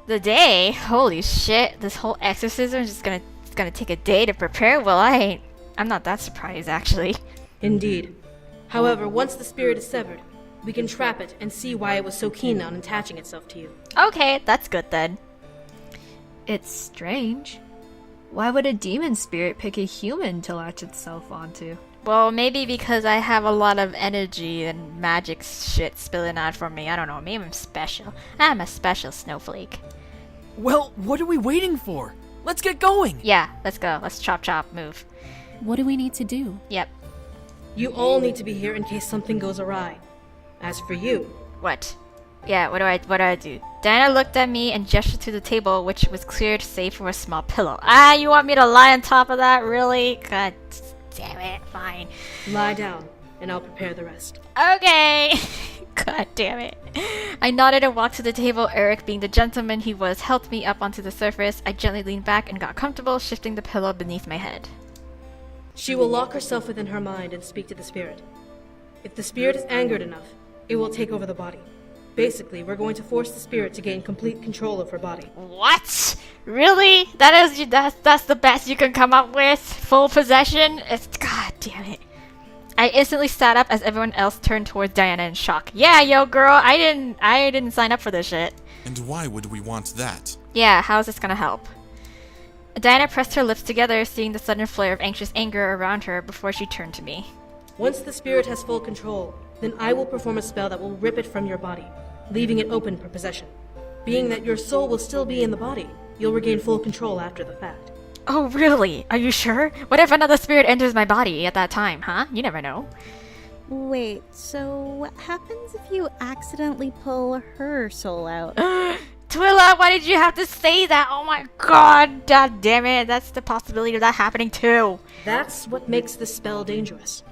The day? Holy shit, this whole exorcism is just gonna take a day to prepare? Well, I'm not that surprised, actually. Indeed. However, once the spirit is severed, we can trap it and see why it was so keen on attaching itself to you. Okay, that's good then. It's strange. Why would a demon spirit pick a human to latch itself onto? Well, maybe because I have a lot of energy and magic shit spilling out from me. I don't know, maybe I'm special. I'm a special snowflake. Well, what are we waiting for? Let's get going! Yeah, let's go. Let's chop chop, move. What do we need to do? Yep. You all need to be here in case something goes awry. As for you... What? Yeah, what do I do? Diana looked at me and gestured to the table, which was cleared save for a small pillow. Ah, you want me to lie on top of that? Really? God damn it. Fine. Lie down, and I'll prepare the rest. Okay. God damn it. I nodded and walked to the table. Eric, being the gentleman he was, helped me up onto the surface. I gently leaned back and got comfortable, shifting the pillow beneath my head. She will lock herself within her mind and speak to the spirit. If the spirit is angered enough, it will take over the body. Basically, we're going to force the spirit to gain complete control of her body. What? Really? That's the best you can come up with? Full possession? God damn it. I instantly sat up as everyone else turned towards Diana in shock. Yeah, yo girl, I didn't sign up for this shit. And why would we want that? Yeah, how's this gonna help? Diana pressed her lips together, seeing the sudden flare of anxious anger around her before she turned to me. Once the spirit has full control, then I will perform a spell that will rip it from your body, leaving it open for possession. Being that your soul will still be in the body, you'll regain full control after the fact. Oh, really? Are you sure? What if another spirit enters my body at that time, huh? You never know. Wait, so what happens if you accidentally pull her soul out? Twilla, why did you have to say that? Oh my god, god damn it. That's the possibility of that happening too. That's what makes this spell dangerous.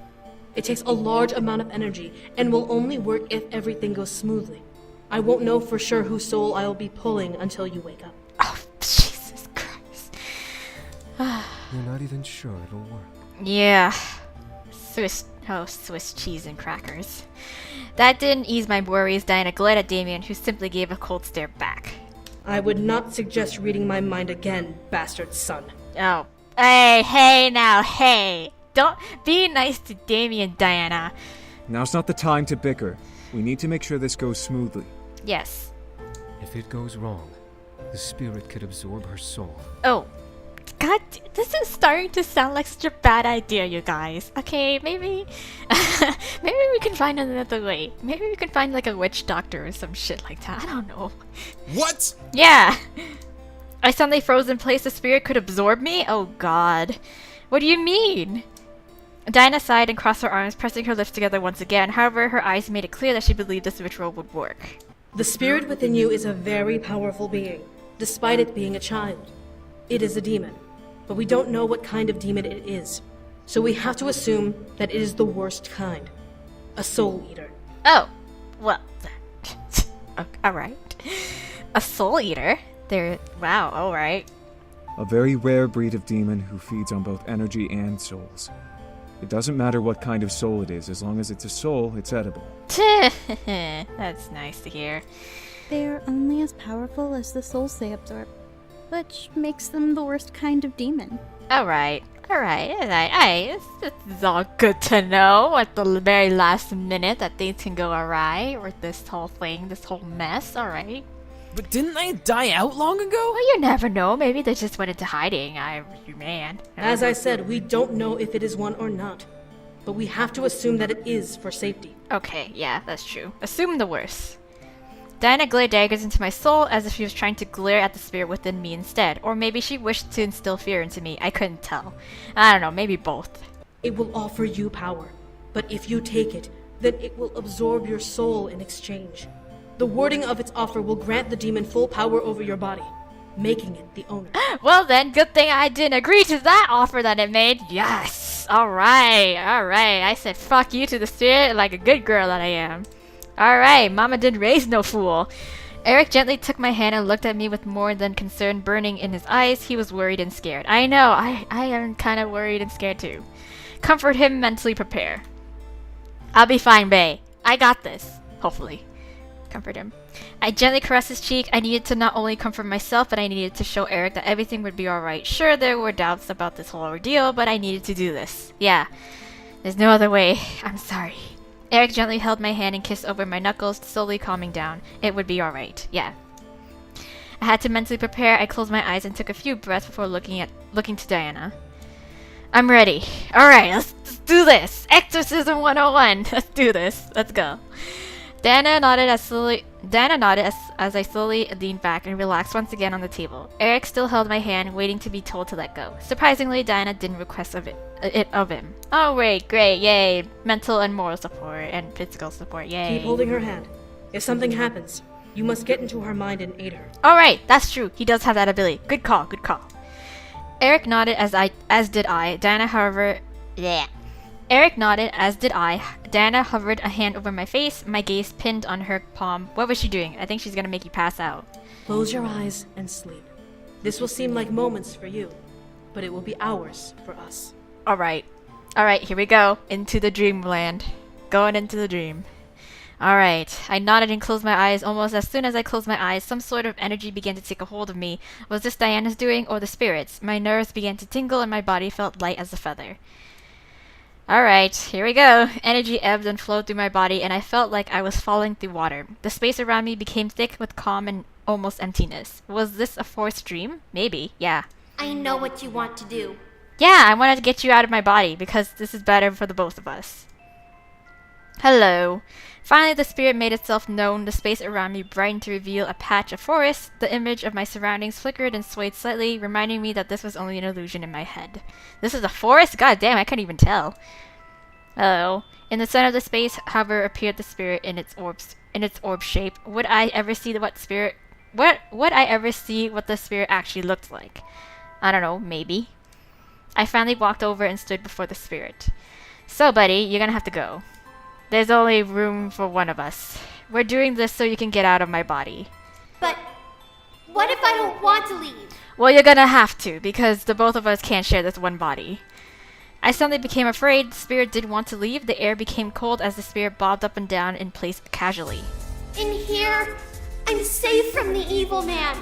It takes a large amount of energy and will only work if everything goes smoothly. I won't know for sure whose soul I'll be pulling until you wake up. Oh, Jesus Christ. You're not even sure it'll work. Yeah. Swiss cheese and crackers. That didn't ease my worries. Diana glared at Damien, who simply gave a cold stare back. I would not suggest reading my mind again, bastard son. Oh. Hey now, hey. Don't be nice to Damien, Diana. Now's not the time to bicker. We need to make sure this goes smoothly. Yes. If it goes wrong, the spirit could absorb her soul. Oh. God, this is starting to sound like such a bad idea, you guys. Okay, maybe we can find another way. Maybe we can find like a witch doctor or some shit like that. I don't know. What? Yeah. I suddenly froze in place. The spirit could absorb me? Oh god. What do you mean? Diana sighed and crossed her arms, pressing her lips together once again. However, her eyes made it clear that she believed this ritual would work. The spirit within you is a very powerful being, despite it being a child. It is a demon, but we don't know what kind of demon it is. So we have to assume that it is the worst kind. A soul eater. Oh, well, alright. A soul eater? Wow, alright. A very rare breed of demon who feeds on both energy and souls. It doesn't matter what kind of soul it is, as long as it's a soul, it's edible. That's nice to hear. They're only as powerful as the souls they absorb, which makes them the worst kind of demon. Alright. This is all good to know at the very last minute that things can go awry with this whole thing, this whole mess, alright. But didn't I die out long ago? Well, you never know. Maybe they just went into hiding. Man. As I said, we don't know if it is one or not. But we have to assume that it is for safety. Okay, yeah, that's true. Assume the worst. Diana glared daggers into my soul as if she was trying to glare at the spirit within me instead. Or maybe she wished to instill fear into me. I couldn't tell. I don't know, maybe both. It will offer you power. But if you take it, then it will absorb your soul in exchange. The wording of its offer will grant the demon full power over your body, making it the owner. Well then, good thing I didn't agree to that offer that it made. Yes! Alright. I said fuck you to the spirit like a good girl that I am. Alright, mama didn't raise no fool. Eric gently took my hand and looked at me with more than concern burning in his eyes. He was worried and scared. I know, I am kind of worried and scared too. Comfort him, mentally prepare. I'll be fine, bae. I got this. Hopefully. Comfort him. I gently caressed his cheek. I needed to not only comfort myself, but I needed to show Eric that everything would be alright. Sure, there were doubts about this whole ordeal, but I needed to do this. Yeah. There's no other way. I'm sorry. Eric gently held my hand and kissed over my knuckles, slowly calming down. It would be alright. Yeah. I had to mentally prepare. I closed my eyes and took a few breaths before looking to Diana. I'm ready. Alright, let's do this. Exorcism 101. Let's do this. Let's go. Diana nodded as I slowly leaned back and relaxed once again on the table. Eric still held my hand, waiting to be told to let go. Surprisingly, Diana didn't request of him. Oh, great, yay. Mental and moral support and physical support, yay. Keep holding her hand. If something happens, you must get into her mind and aid her. Alright, that's true. He does have that ability. Good call. Eric nodded as did I. Diana, however... Yeah. Eric nodded, as did I. Diana hovered a hand over my face, my gaze pinned on her palm. What was she doing? I think she's gonna make you pass out. Close your eyes and sleep. This will seem like moments for you, but it will be hours for us. Alright, here we go. Into the dreamland. Going into the dream. Alright, I nodded and closed my eyes. Almost as soon as I closed my eyes, some sort of energy began to take a hold of me. Was this Diana's doing or the spirit's? My nerves began to tingle and my body felt light as a feather. Alright, here we go. Energy ebbed and flowed through my body, and I felt like I was falling through water. The space around me became thick with calm and almost emptiness. Was this a forced dream? Maybe, yeah. I know what you want to do. Yeah, I wanted to get you out of my body, because this is better for the both of us. Hello. Finally, the spirit made itself known. The space around me brightened to reveal a patch of forest. The image of my surroundings flickered and swayed slightly, reminding me that this was only an illusion in my head. This is a forest? God damn, I couldn't even tell. Hello. In the center of the space, however, appeared the spirit in its orb shape. Would I ever see what the spirit actually looked like? I don't know, maybe. I finally walked over and stood before the spirit. So, buddy, you're gonna have to go. There's only room for one of us. We're doing this so you can get out of my body. But what if I don't want to leave? Well, you're gonna have to, because the both of us can't share this one body. I suddenly became afraid. The spirit did want to leave. The air became cold as the spirit bobbed up and down in place casually. In here, I'm safe from the evil man.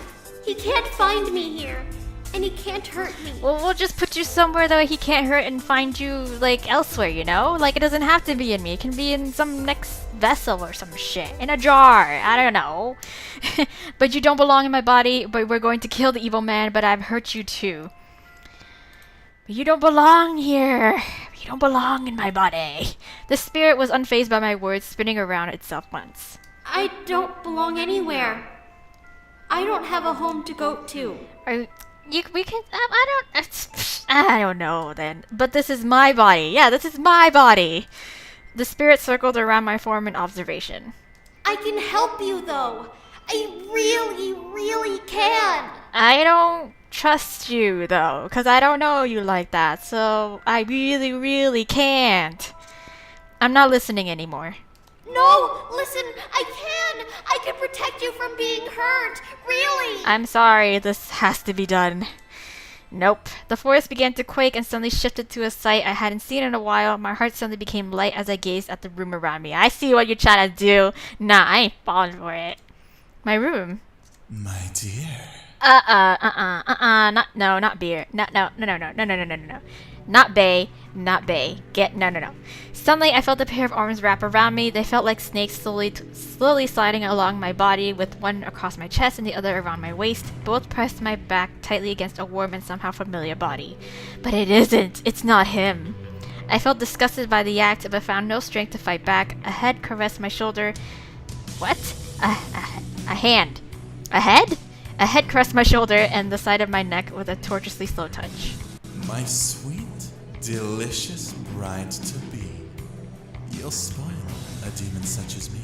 He can't find me here. And he can't hurt me. Well, we'll just put you somewhere that he can't hurt and find you, like, elsewhere, you know? Like, it doesn't have to be in me. It can be in some next vessel or some shit. In a jar. I don't know. But you don't belong in my body, but we're going to kill the evil man, but I've hurt you too. But you don't belong here. You don't belong in my body. The spirit was unfazed by my words, spinning around itself once. I don't belong anywhere. I don't have a home to go to. We can. I don't know then. But this is my body. Yeah, this is my body. The spirit circled around my form in observation. I can help you though. I really can. I don't trust you though, because I don't know you like that. So I really can't. I'm not listening anymore. No, listen, I can protect you from being hurt, really. I'm sorry, this has to be done. Nope. The forest began to quake and suddenly shifted to a sight I hadn't seen in a while. My heart suddenly became light as I gazed at the room around me. I see what you're trying to do. Nah, I ain't falling for it. My room. My dear. Not beer. No. Not bae. No. Suddenly, I felt a pair of arms wrap around me. They felt like snakes slowly sliding along my body, with one across my chest and the other around my waist. Both pressed my back tightly against a warm and somehow familiar body. But it isn't. It's not him. I felt disgusted by the act, but found no strength to fight back. A head caressed my shoulder. What? A hand. A head? A head caressed my shoulder and the side of my neck with a tortuously slow touch. My sweet, delicious bride-to-be. You'll spoil a demon such as me.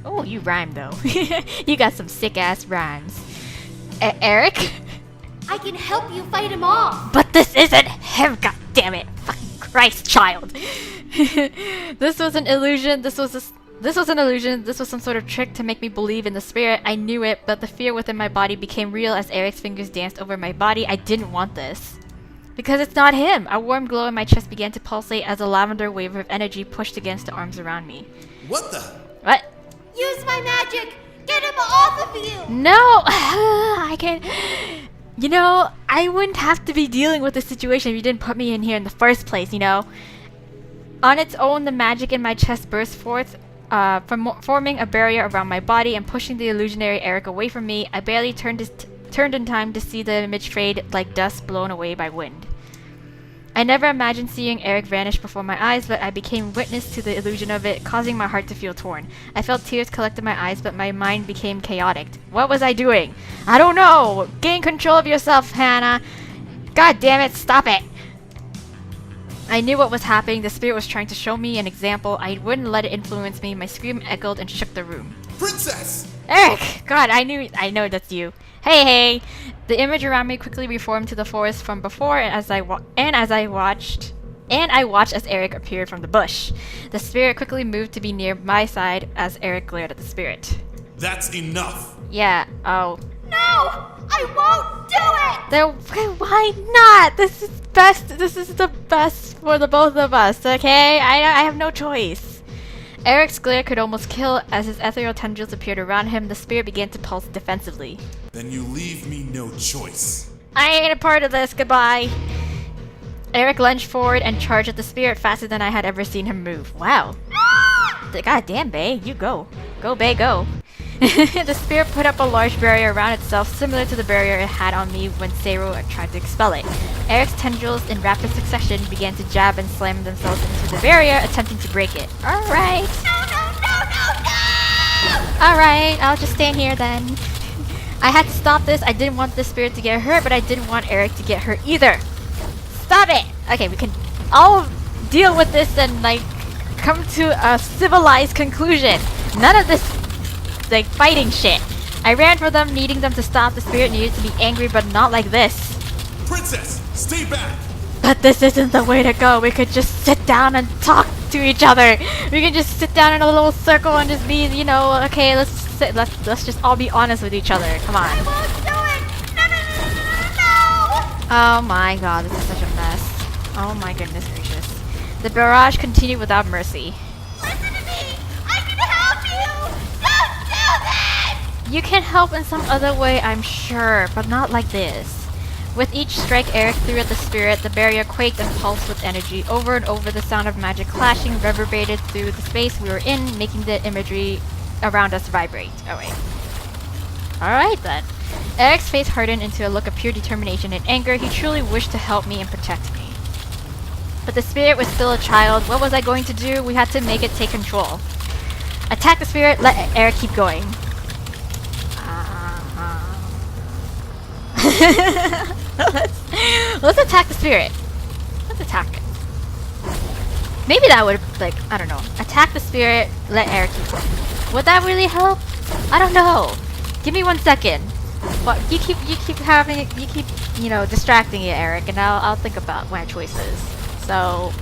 Oh, you rhyme though. You got some sick-ass rhymes. Eric? I can help you fight him off. But this isn't him, god damn it. Fucking Christ, child. This was an illusion. This was an illusion. This was some sort of trick to make me believe in the spirit. I knew it, but the fear within my body became real as Eric's fingers danced over my body. I didn't want this. Because it's not him! A warm glow in my chest began to pulsate as a lavender wave of energy pushed against the arms around me. What the? What? Use my magic! Get him off of you! No! I can't... You know, I wouldn't have to be dealing with this situation if you didn't put me in here in the first place, you know? On its own, the magic in my chest burst forth, forming a barrier around my body and pushing the illusionary Eric away from me. I barely turned in time to see the image fade like dust blown away by wind. I never imagined seeing Eric vanish before my eyes, but I became witness to the illusion of it, causing my heart to feel torn. I felt tears collect in my eyes, but my mind became chaotic. What was I doing? I don't know! Gain control of yourself, Hannah! God damn it, stop it! I knew what was happening. The spirit was trying to show me an example. I wouldn't let it influence me. My scream echoed and shook the room. Princess! Eric! God, I know that's you. Hey! The image around me quickly reformed to the forest from before, and I watched as Eric appeared from the bush. The spirit quickly moved to be near my side as Eric glared at the spirit. That's enough! Yeah, oh. No! I won't do it! Why not? This is best. This is the best for the both of us, okay? I have no choice. Eric's glare could almost kill. As his ethereal tendrils appeared around him, the spirit began to pulse defensively. Then you leave me no choice. I ain't a part of this. Goodbye. Eric lunged forward and charged at the spirit faster than I had ever seen him move. Wow. God damn, Bae. You go. Go, Bae, go. The spirit put up a large barrier around itself, similar to the barrier it had on me when Seiro tried to expel it. Eric's tendrils, in rapid succession, began to jab and slam themselves into the barrier, attempting to break it. Alright. No! Alright, I'll just stand here then. I had to stop this. I didn't want the spirit to get hurt, but I didn't want Eric to get hurt either. Stop it! Okay, we can all deal with this and, like, come to a civilized conclusion. None of this like fighting shit. I ran for them, needing them to stop. The spirit needed to be angry, but not like this. Princess, stay back! But this isn't the way to go. We could just sit down and talk to each other. We can just sit down in a little circle and just be, you know, okay, let's just all be honest with each other. Come on. I won't do it! No! Oh my god, this is such a mess. Oh my goodness gracious. The barrage continued without mercy. Listen to me! I can help you! Don't do this! You can help in some other way, I'm sure, but not like this. With each strike Eric threw at the spirit, the barrier quaked and pulsed with energy. Over and over, the sound of magic clashing reverberated through the space we were in, making the imagery around us vibrate. Oh wait. Alright then. Eric's face hardened into a look of pure determination and anger. He truly wished to help me and protect me. But the spirit was still a child. What was I going to do? We had to make it take control. Attack the spirit, let Eric keep going. Let's attack the spirit. Let's attack it. Maybe that would, like, I don't know. Attack the spirit, let Eric keep going. Would that really help? I don't know. Give me 1 second. But you keep you know, distracting it, Eric, and I'll think about my choices. So,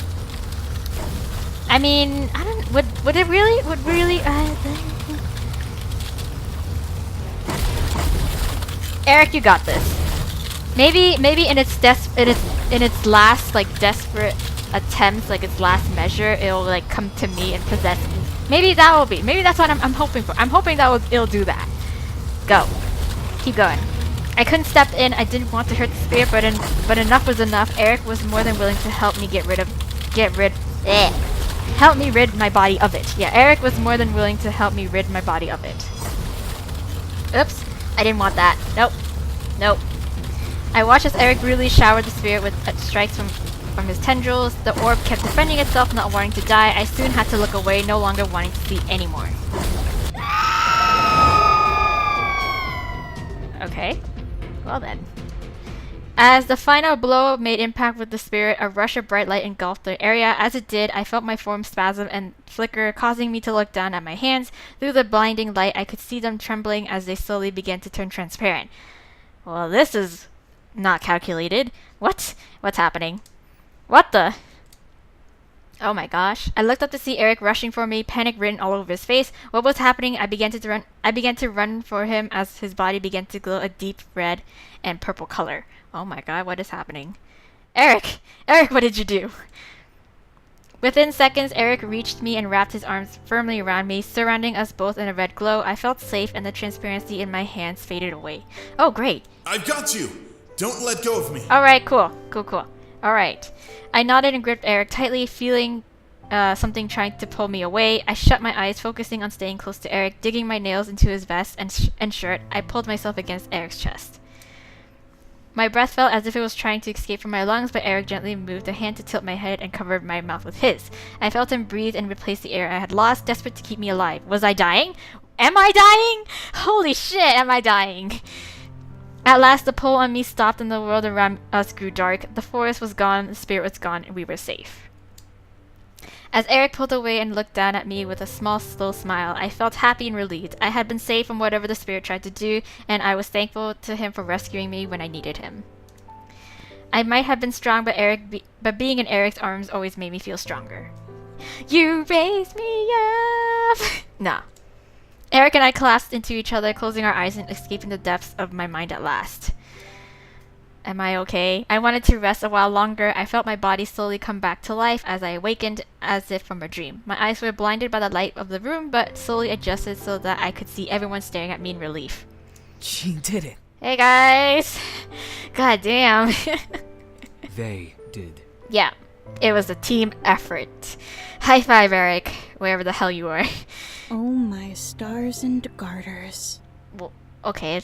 I mean, I don't. Would it really? Eric, you got this. Maybe in its last like desperate attempts, like its last measure, it'll like come to me and possess me. Maybe that will be. Maybe that's what I'm hoping for. I'm hoping that it'll do that. Go. Keep going. I couldn't step in. I didn't want to hurt the spirit, but enough was enough. Eric was more than willing to help me help me rid my body of it. Yeah, Eric was more than willing to help me rid my body of it. Oops. I didn't want that. Nope. I watched as Eric brutally showered the spirit with strikes from his tendrils. The orb kept defending itself, not wanting to die. I soon had to look away, no longer wanting to see anymore. Okay. Well then. As the final blow made impact with the spirit, a rush of bright light engulfed the area. As it did, I felt my form spasm and flicker, causing me to look down at my hands. Through the blinding light, I could see them trembling as they slowly began to turn transparent. Well, this is not calculated. What's happening? What the? Oh my gosh. I looked up to see Eric rushing for me, panic written all over his face. What was happening? I began to run for him as his body began to glow a deep red and purple color. Oh my god, what is happening? Eric! Eric, what did you do? Within seconds, Eric reached me and wrapped his arms firmly around me, surrounding us both in a red glow. I felt safe and the transparency in my hands faded away. Oh, great. I've got you! Don't let go of me! Alright, cool. Alright. I nodded and gripped Eric tightly, feeling something trying to pull me away. I shut my eyes, focusing on staying close to Eric, digging my nails into his vest and shirt. I pulled myself against Eric's chest. My breath felt as if it was trying to escape from my lungs, but Eric gently moved a hand to tilt my head and covered my mouth with his. I felt him breathe and replace the air I had lost, desperate to keep me alive. Was I dying? Am I dying? Holy shit, am I dying? At last, the pull on me stopped and the world around us grew dark. The forest was gone, the spirit was gone, and we were safe. As Eric pulled away and looked down at me with a small, slow smile, I felt happy and relieved. I had been saved from whatever the spirit tried to do, and I was thankful to him for rescuing me when I needed him. I might have been strong, but being in Eric's arms always made me feel stronger. You raised me up! Nah. Eric and I collapsed into each other, closing our eyes and escaping the depths of my mind at last. Am I okay? I wanted to rest a while longer. I felt my body slowly come back to life as I awakened, as if from a dream. My eyes were blinded by the light of the room, but slowly adjusted so that I could see everyone staring at me in relief. She did it. Hey guys! God damn. They did. Yeah, it was a team effort. High five, Eric, wherever the hell you are. Oh my stars and garters. Well, okay.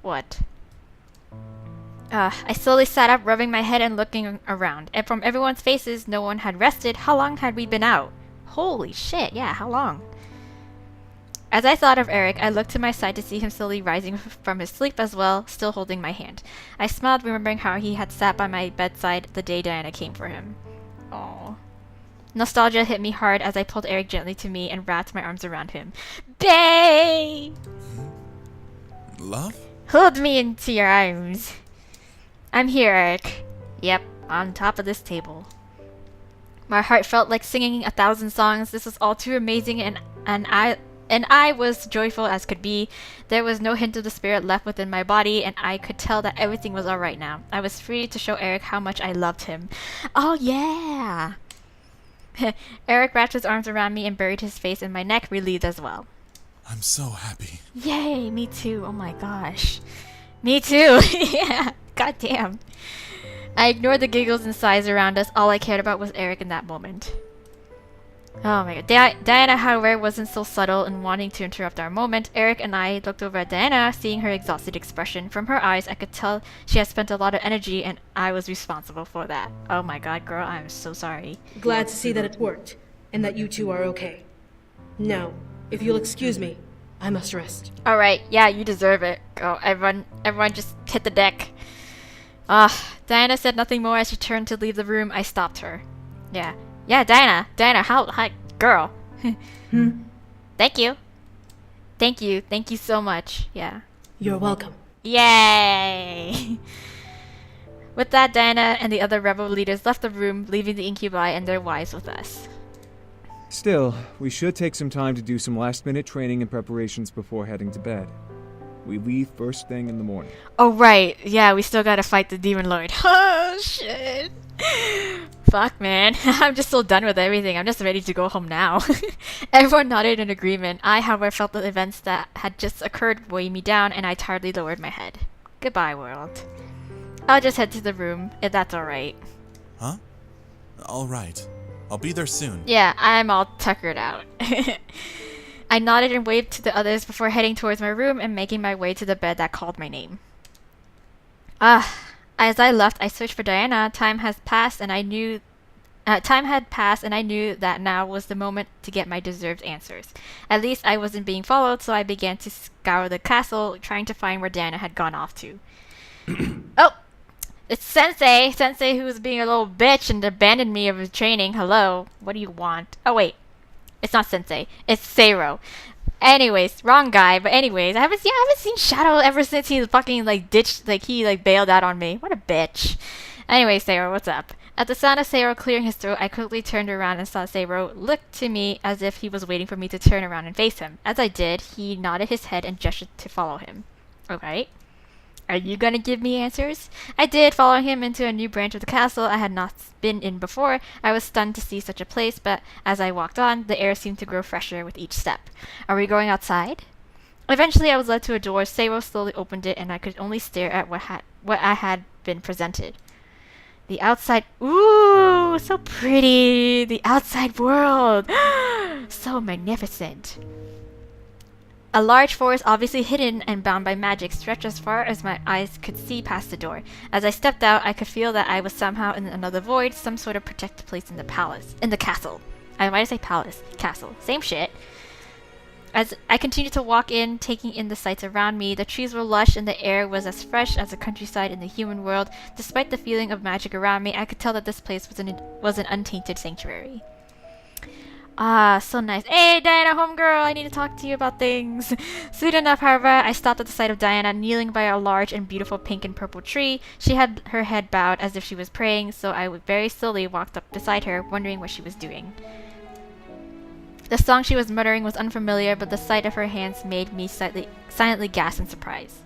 What? I slowly sat up, rubbing my head and looking around. And from everyone's faces, no one had rested. How long had we been out? Holy shit, yeah, how long? As I thought of Eric, I looked to my side to see him slowly rising from his sleep as well, still holding my hand. I smiled, remembering how he had sat by my bedside the day Diana came for him. Aww. Nostalgia hit me hard as I pulled Eric gently to me and wrapped my arms around him. Bae! Love? Hold me into your arms. I'm here, Eric. Yep, on top of this table. My heart felt like singing 1,000 songs. This was all too amazing, and I was joyful as could be. There was no hint of the spirit left within my body, and I could tell that everything was alright now. I was free to show Eric how much I loved him. Oh yeah! Eric wrapped his arms around me and buried his face in my neck, relieved as well. I'm so happy. Yay, me too. Oh my gosh. Me too. Yeah. God damn. I ignored the giggles and sighs around us. All I cared about was Eric in that moment. Oh my god. Diana, however, wasn't so subtle in wanting to interrupt our moment. Eric and I looked over at Diana, seeing her exhausted expression. From her eyes, I could tell she had spent a lot of energy, and I was responsible for that. Oh my god, girl, I'm so sorry. Glad to see that it worked, and that you two are okay. Now, if you'll excuse me, I must rest. Alright, yeah, you deserve it. Go, everyone just hit the deck. Diana said nothing more as she turned to leave the room. I stopped her. Yeah, Diana, hi, girl. Thank you so much. Yeah. You're welcome. Yay! With that, Diana and the other rebel leaders left the room, leaving the incubi and their wives with us. Still, we should take some time to do some last-minute training and preparations before heading to bed. We leave first thing in the morning. Oh, right. Yeah, we still gotta fight the Demon Lord. Oh, shit. Fuck, man. I'm just so done with everything. I'm just ready to go home now. Everyone nodded in agreement. I, however, felt the events that had just occurred weigh me down, and I tiredly lowered my head. Goodbye, world. I'll just head to the room, if that's alright. Huh? Alright. I'll be there soon. Yeah, I'm all tuckered out. I nodded and waved to the others before heading towards my room and making my way to the bed that called my name. As I left, I searched for Diana. Time had passed, and I knew that now was the moment to get my deserved answers. At least I wasn't being followed, so I began to scour the castle, trying to find where Diana had gone off to. Oh! It's Sensei! Sensei who was being a little bitch and abandoned me of his training. Hello. What do you want? Oh, wait. It's not Sensei. It's Seiro. Anyways, wrong guy. But anyways, I haven't seen Shadow ever since he fucking bailed out on me. What a bitch. Anyways, Seiro, what's up? At the sound of Seiro clearing his throat, I quickly turned around and saw Seiro look to me as if he was waiting for me to turn around and face him. As I did, he nodded his head and gestured to follow him. Okay. Are you gonna give me answers? I did, following him into a new branch of the castle I had not been in before. I was stunned to see such a place, but as I walked on, the air seemed to grow fresher with each step. Are we going outside? Eventually, I was led to a door. Seiwo slowly opened it, and I could only stare at what I had been presented. The outside... Ooh, so pretty! The outside world! So magnificent. A large forest, obviously hidden and bound by magic, stretched as far as my eyes could see past the door. As I stepped out, I could feel that I was somehow in another void, some sort of protected place in the castle. Why did I say palace? Castle. Same shit. As I continued to walk in, taking in the sights around me, the trees were lush and the air was as fresh as the countryside in the human world. Despite the feeling of magic around me, I could tell that this place was an untainted sanctuary. Ah, so nice. Hey, Diana, homegirl, I need to talk to you about things. Soon enough, however, I stopped at the sight of Diana kneeling by a large and beautiful pink and purple tree. She had her head bowed as if she was praying, so I very slowly walked up beside her, wondering what she was doing. The song she was muttering was unfamiliar, but the sight of her hands made me silently gasp in surprise.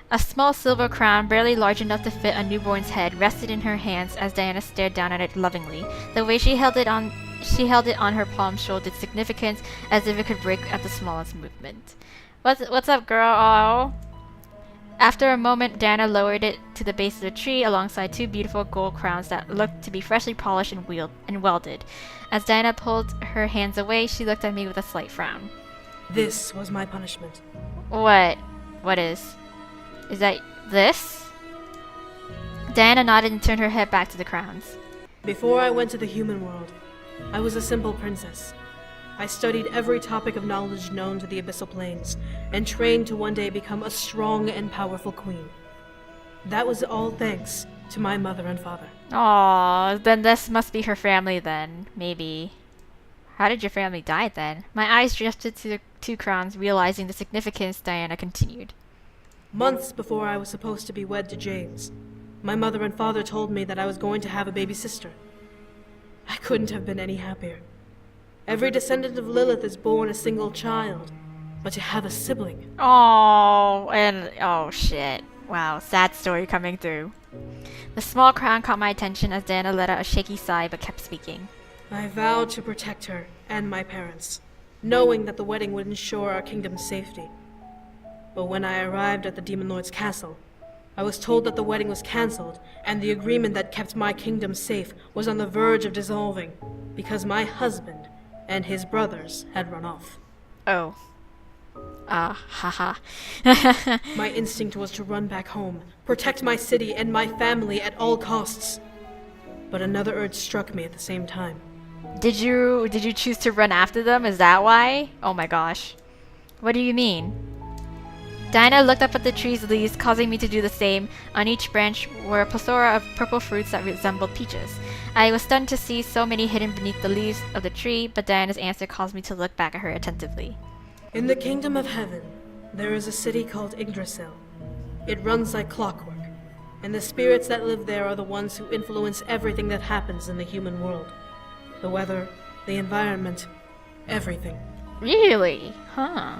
A small silver crown, barely large enough to fit a newborn's head, rested in her hands as Diana stared down at it lovingly. The way she held it on her palm showed its significance, as if it could break at the smallest movement. What's up, girl? Oh. After a moment, Diana lowered it to the base of the tree alongside two beautiful gold crowns that looked to be freshly polished and welded. As Diana pulled her hands away, she looked at me with a slight frown. This was my punishment. What? What is? Is that this? Diana nodded and turned her head back to the crowns. Before I went to the human world, I was a simple princess. I studied every topic of knowledge known to the Abyssal Plains, and trained to one day become a strong and powerful queen. That was all thanks to my mother and father. Aww, then this must be her family then, maybe. How did your family die then? My eyes drifted to the two crowns, realizing the significance. Diana continued. Months before I was supposed to be wed to James, my mother and father told me that I was going to have a baby sister. I couldn't have been any happier. Every descendant of Lilith is born a single child, but to have a sibling... Oh shit. Wow, sad story coming through. The small crown caught my attention as Diana let out a shaky sigh but kept speaking. I vowed to protect her and my parents, knowing that the wedding would ensure our kingdom's safety. But when I arrived at the Demon Lord's castle, I was told that the wedding was cancelled, and the agreement that kept my kingdom safe was on the verge of dissolving, because my husband and his brothers had run off. Oh. Haha. My instinct was to run back home, protect my city and my family at all costs. But another urge struck me at the same time. Did you choose to run after them? Is that why? Oh my gosh. What do you mean? Diana looked up at the tree's leaves, causing me to do the same. On each branch were a plethora of purple fruits that resembled peaches. I was stunned to see so many hidden beneath the leaves of the tree, but Diana's answer caused me to look back at her attentively. In the kingdom of heaven, there is a city called Yggdrasil. It runs like clockwork, and the spirits that live there are the ones who influence everything that happens in the human world. The weather, the environment, everything. Really? Huh.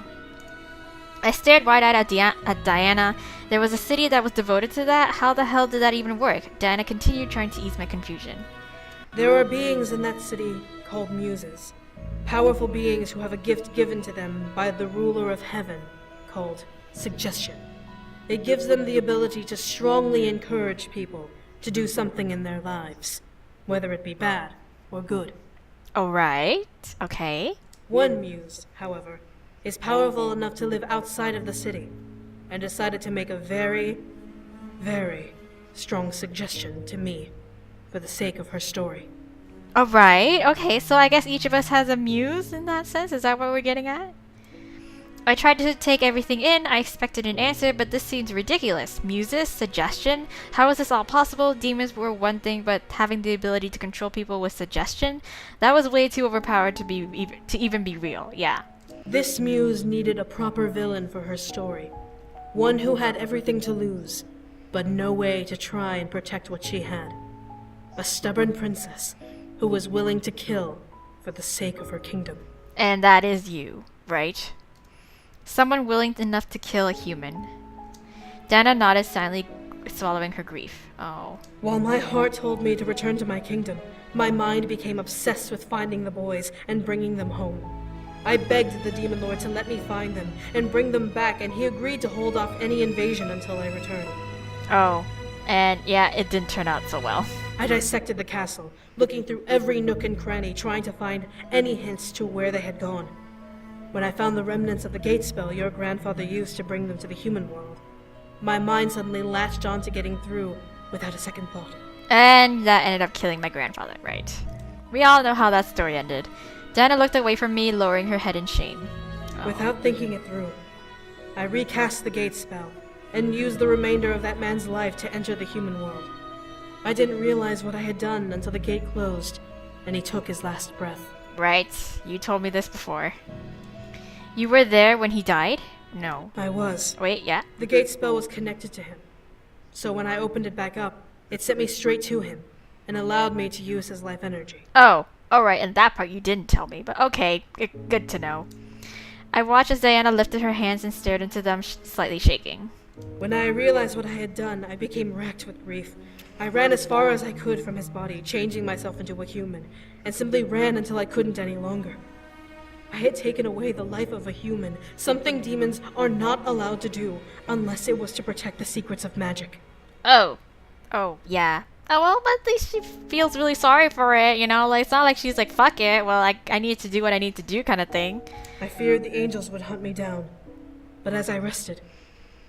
I stared wide-eyed at Diana. There was a city that was devoted to that? How the hell did that even work? Diana continued, trying to ease my confusion. There are beings in that city called muses. Powerful beings who have a gift given to them by the ruler of heaven called suggestion. It gives them the ability to strongly encourage people to do something in their lives, whether it be bad or good. Alright, okay. One muse, however, is powerful enough to live outside of the city, and decided to make a very, very strong suggestion to me for the sake of her story. Alright, okay, so I guess each of us has a muse in that sense? Is that what we're getting at? I tried to take everything in. I expected an answer, but this seems ridiculous. Muses? Suggestion? How is this all possible? Demons were one thing, but having the ability to control people with suggestion? That was way too overpowered to even be real, yeah. This muse needed a proper villain for her story. One who had everything to lose, but no way to try and protect what she had. A stubborn princess who was willing to kill for the sake of her kingdom. And that is you, right? Someone willing enough to kill a human. Diana nodded, silently swallowing her grief. Oh. While my heart told me to return to my kingdom, my mind became obsessed with finding the boys and bringing them home. I begged the Demon Lord to let me find them and bring them back, and he agreed to hold off any invasion until I returned. Oh. And yeah, it didn't turn out so well. I dissected the castle, looking through every nook and cranny, trying to find any hints to where they had gone. When I found the remnants of the gate spell your grandfather used to bring them to the human world, my mind suddenly latched on to getting through without a second thought. And that ended up killing my grandfather, right? We all know how that story ended. Diana looked away from me, lowering her head in shame. Oh. Without thinking it through, I recast the gate spell and used the remainder of that man's life to enter the human world. I didn't realize what I had done until the gate closed and he took his last breath. Right, you told me this before. You were there when he died? No. I was. Wait, yeah? The gate spell was connected to him. So when I opened it back up, it sent me straight to him and allowed me to use his life energy. Oh, alright, and that part you didn't tell me, but okay, good to know. I watched as Diana lifted her hands and stared into them, slightly shaking. When I realized what I had done, I became racked with grief. I ran as far as I could from his body, changing myself into a human, and simply ran until I couldn't any longer. I had taken away the life of a human, something demons are not allowed to do unless it was to protect the secrets of magic. Oh, yeah. Oh, well, but at least she feels really sorry for it, you know? Like, it's not like she's like, fuck it, well, I need to do what I need to do kind of thing. I feared the angels would hunt me down. But as I rested,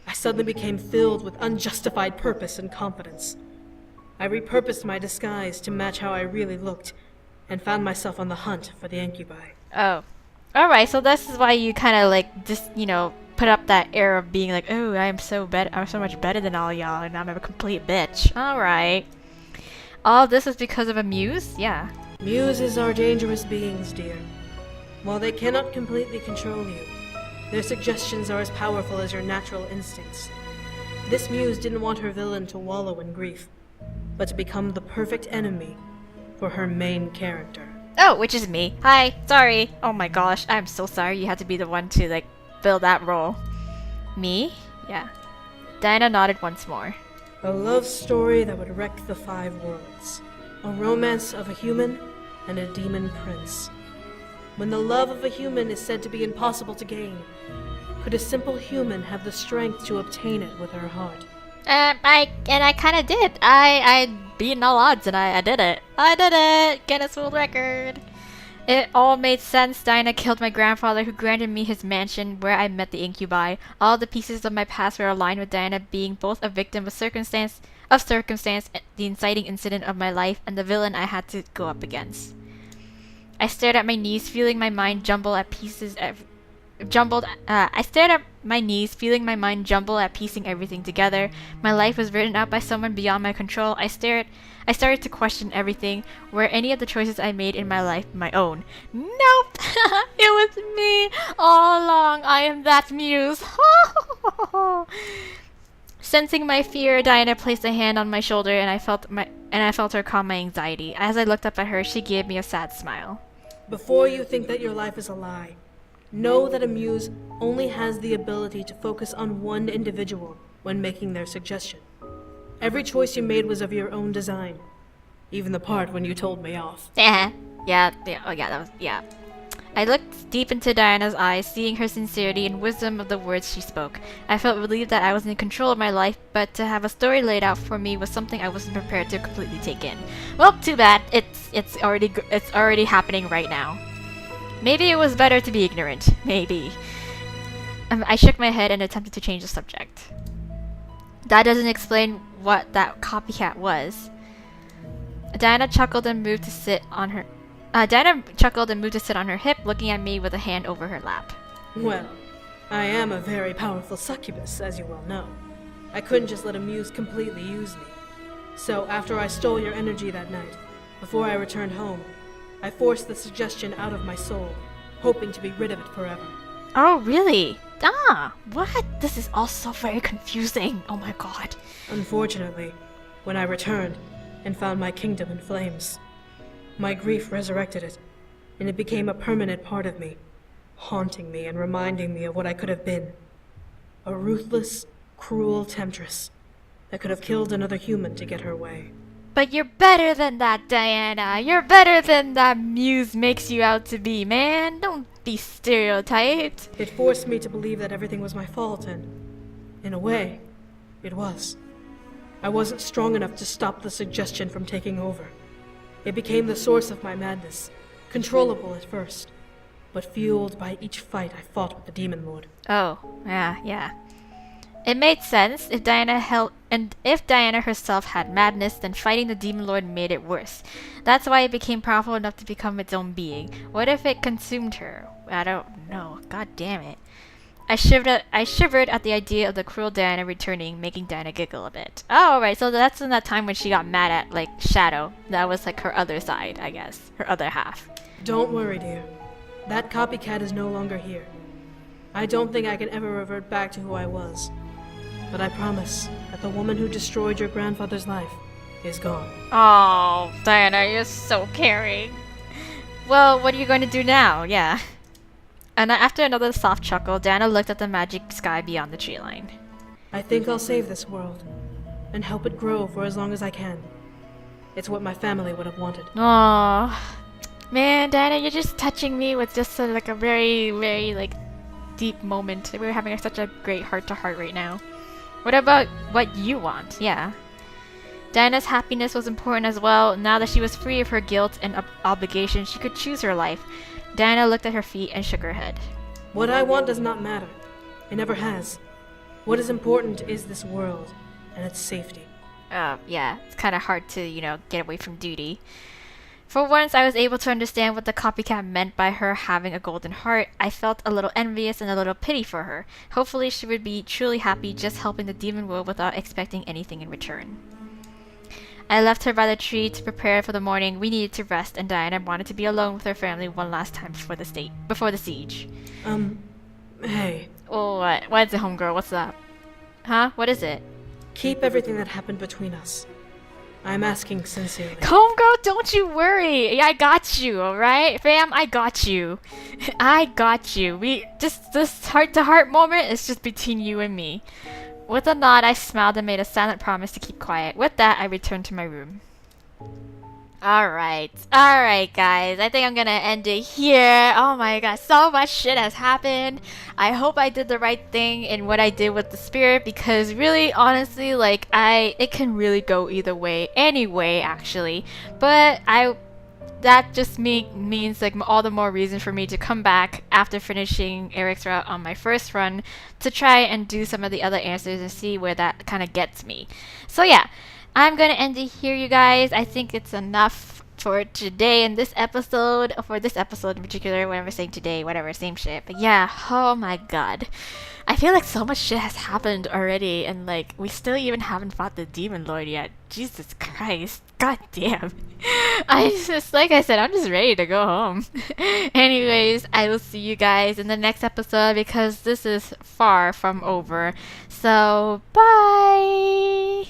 I suddenly became filled with unjustified purpose and confidence. I repurposed my disguise to match how I really looked, and found myself on the hunt for the incubi. Oh. Alright, so this is why you kind of like, just, you know, put up that air of being like, oh, I'm so much better than all y'all, and I'm a complete bitch. Alright. All this is because of a muse? Yeah. Muses are dangerous beings, dear. While they cannot completely control you, their suggestions are as powerful as your natural instincts. This muse didn't want her villain to wallow in grief, but to become the perfect enemy for her main character. Oh, which is me. Hi, sorry. Oh my gosh, I'm so sorry you had to be the one to, like, fill that role. Me? Yeah. Diana nodded once more. A love story that would wreck the 5 worlds. A romance of a human and a demon prince. When the love of a human is said to be impossible to gain, could a simple human have the strength to obtain it with her heart? I kind of did. I beaten all odds and I did it. I did it! Guinness World Record! It all made sense. Diana killed my grandfather, who granted me his mansion where I met the incubi. All the pieces of my past were aligned with Diana being both a victim of circumstance, the inciting incident of my life, and the villain I had to go up against. I stared at my knees, feeling my mind jumble at pieces. I stared at my knees, feeling my mind jumble at piecing everything together. My life was written out by someone beyond my control. I started to question everything. Were any of the choices I made in my life my own? Nope! It was me all along. I am that muse. Sensing my fear, Diana placed a hand on my shoulder, and I felt her calm my anxiety. As I looked up at her, she gave me a sad smile. Before you think that your life is a lie, know that a muse only has the ability to focus on one individual when making their suggestion. Every choice you made was of your own design. Even the part when you told me off. Yeah. I looked deep into Diana's eyes, seeing her sincerity and wisdom of the words she spoke. I felt relieved that I was in control of my life, but to have a story laid out for me was something I wasn't prepared to completely take in. Well, too bad. It's already happening right now. Maybe it was better to be ignorant. Maybe. I shook my head and attempted to change the subject. That doesn't explain what that copycat was. Diana chuckled and moved to sit on her hip, looking at me with a hand over her lap. Well, I am a very powerful succubus, as you well know. I couldn't just let a muse completely use me. So after I stole your energy that night, before I returned home, I forced the suggestion out of my soul, hoping to be rid of it forever. Oh, really? What? This is all so very confusing. Oh my god. Unfortunately, when I returned and found my kingdom in flames, my grief resurrected it, and it became a permanent part of me, haunting me and reminding me of what I could have been. A ruthless, cruel temptress that could have killed another human to get her way. But you're better than that, Diana. You're better than that Muse makes you out to be, man. Don't be stereotyped. It forced me to believe that everything was my fault, and in a way, it was. I wasn't strong enough to stop the suggestion from taking over. It became the source of my madness, controllable at first, but fueled by each fight I fought with the Demon Lord. Oh, yeah. It made sense. If Diana herself had madness, then fighting the Demon Lord made it worse. That's why it became powerful enough to become its own being. What if it consumed her? I don't know. God damn it. I shivered at the idea of the cruel Diana returning, making Diana giggle a bit. Oh, right, so that's in that time when she got mad at, like, Shadow. That was, like, her other side, I guess. Her other half. Don't worry, dear. That copycat is no longer here. I don't think I can ever revert back to who I was. But I promise that the woman who destroyed your grandfather's life is gone. Oh, Diana, you're so caring. Well, what are you going to do now? Yeah. And after another soft chuckle, Diana looked at the magic sky beyond the tree line. I think I'll save this world and help it grow for as long as I can. It's what my family would have wanted. Oh, man, Diana, you're just touching me with just like a very, very like deep moment. We're having such a great heart-to-heart right now. What about what you want? Yeah. Diana's happiness was important as well. Now that she was free of her guilt and obligation, she could choose her life. Diana looked at her feet and shook her head. What I want does not matter. It never has. What is important is this world and its safety. Yeah, it's kind of hard to, get away from duty. For once, I was able to understand what the copycat meant by her having a golden heart. I felt a little envious and a little pity for her. Hopefully, she would be truly happy just helping the demon world without expecting anything in return. I left her by the tree to prepare for the morning. We needed to rest, and Diana wanted to be alone with her family one last time before the siege. Hey. Oh, what? What is it, homegirl? What's up? Huh? What is it? Keep everything that happened between us. I'm asking sincerely. Homegirl, don't you worry. I got you, alright? Fam, I got you. I got you. This heart-to-heart moment is just between you and me. With a nod, I smiled and made a silent promise to keep quiet. With that, I returned to my room. Alright, guys. I think I'm gonna end it here. Oh my god, so much shit has happened. I hope I did the right thing in what I did with the spirit, because really, honestly, like, it can really go either way. Anyway, actually. But that just means like all the more reason for me to come back after finishing Eric's route on my first run to try and do some of the other answers and see where that kind of gets me. So yeah, I'm gonna end it here, you guys. I think it's enough for today in this episode, for this episode in particular, whatever, saying today, whatever, same shit. But yeah, oh my god. I feel like so much shit has happened already, and like, we still even haven't fought the Demon Lord yet. Jesus Christ. God damn. Like I said, I'm just ready to go home. Anyways, I will see you guys in the next episode, because this is far from over. So, bye!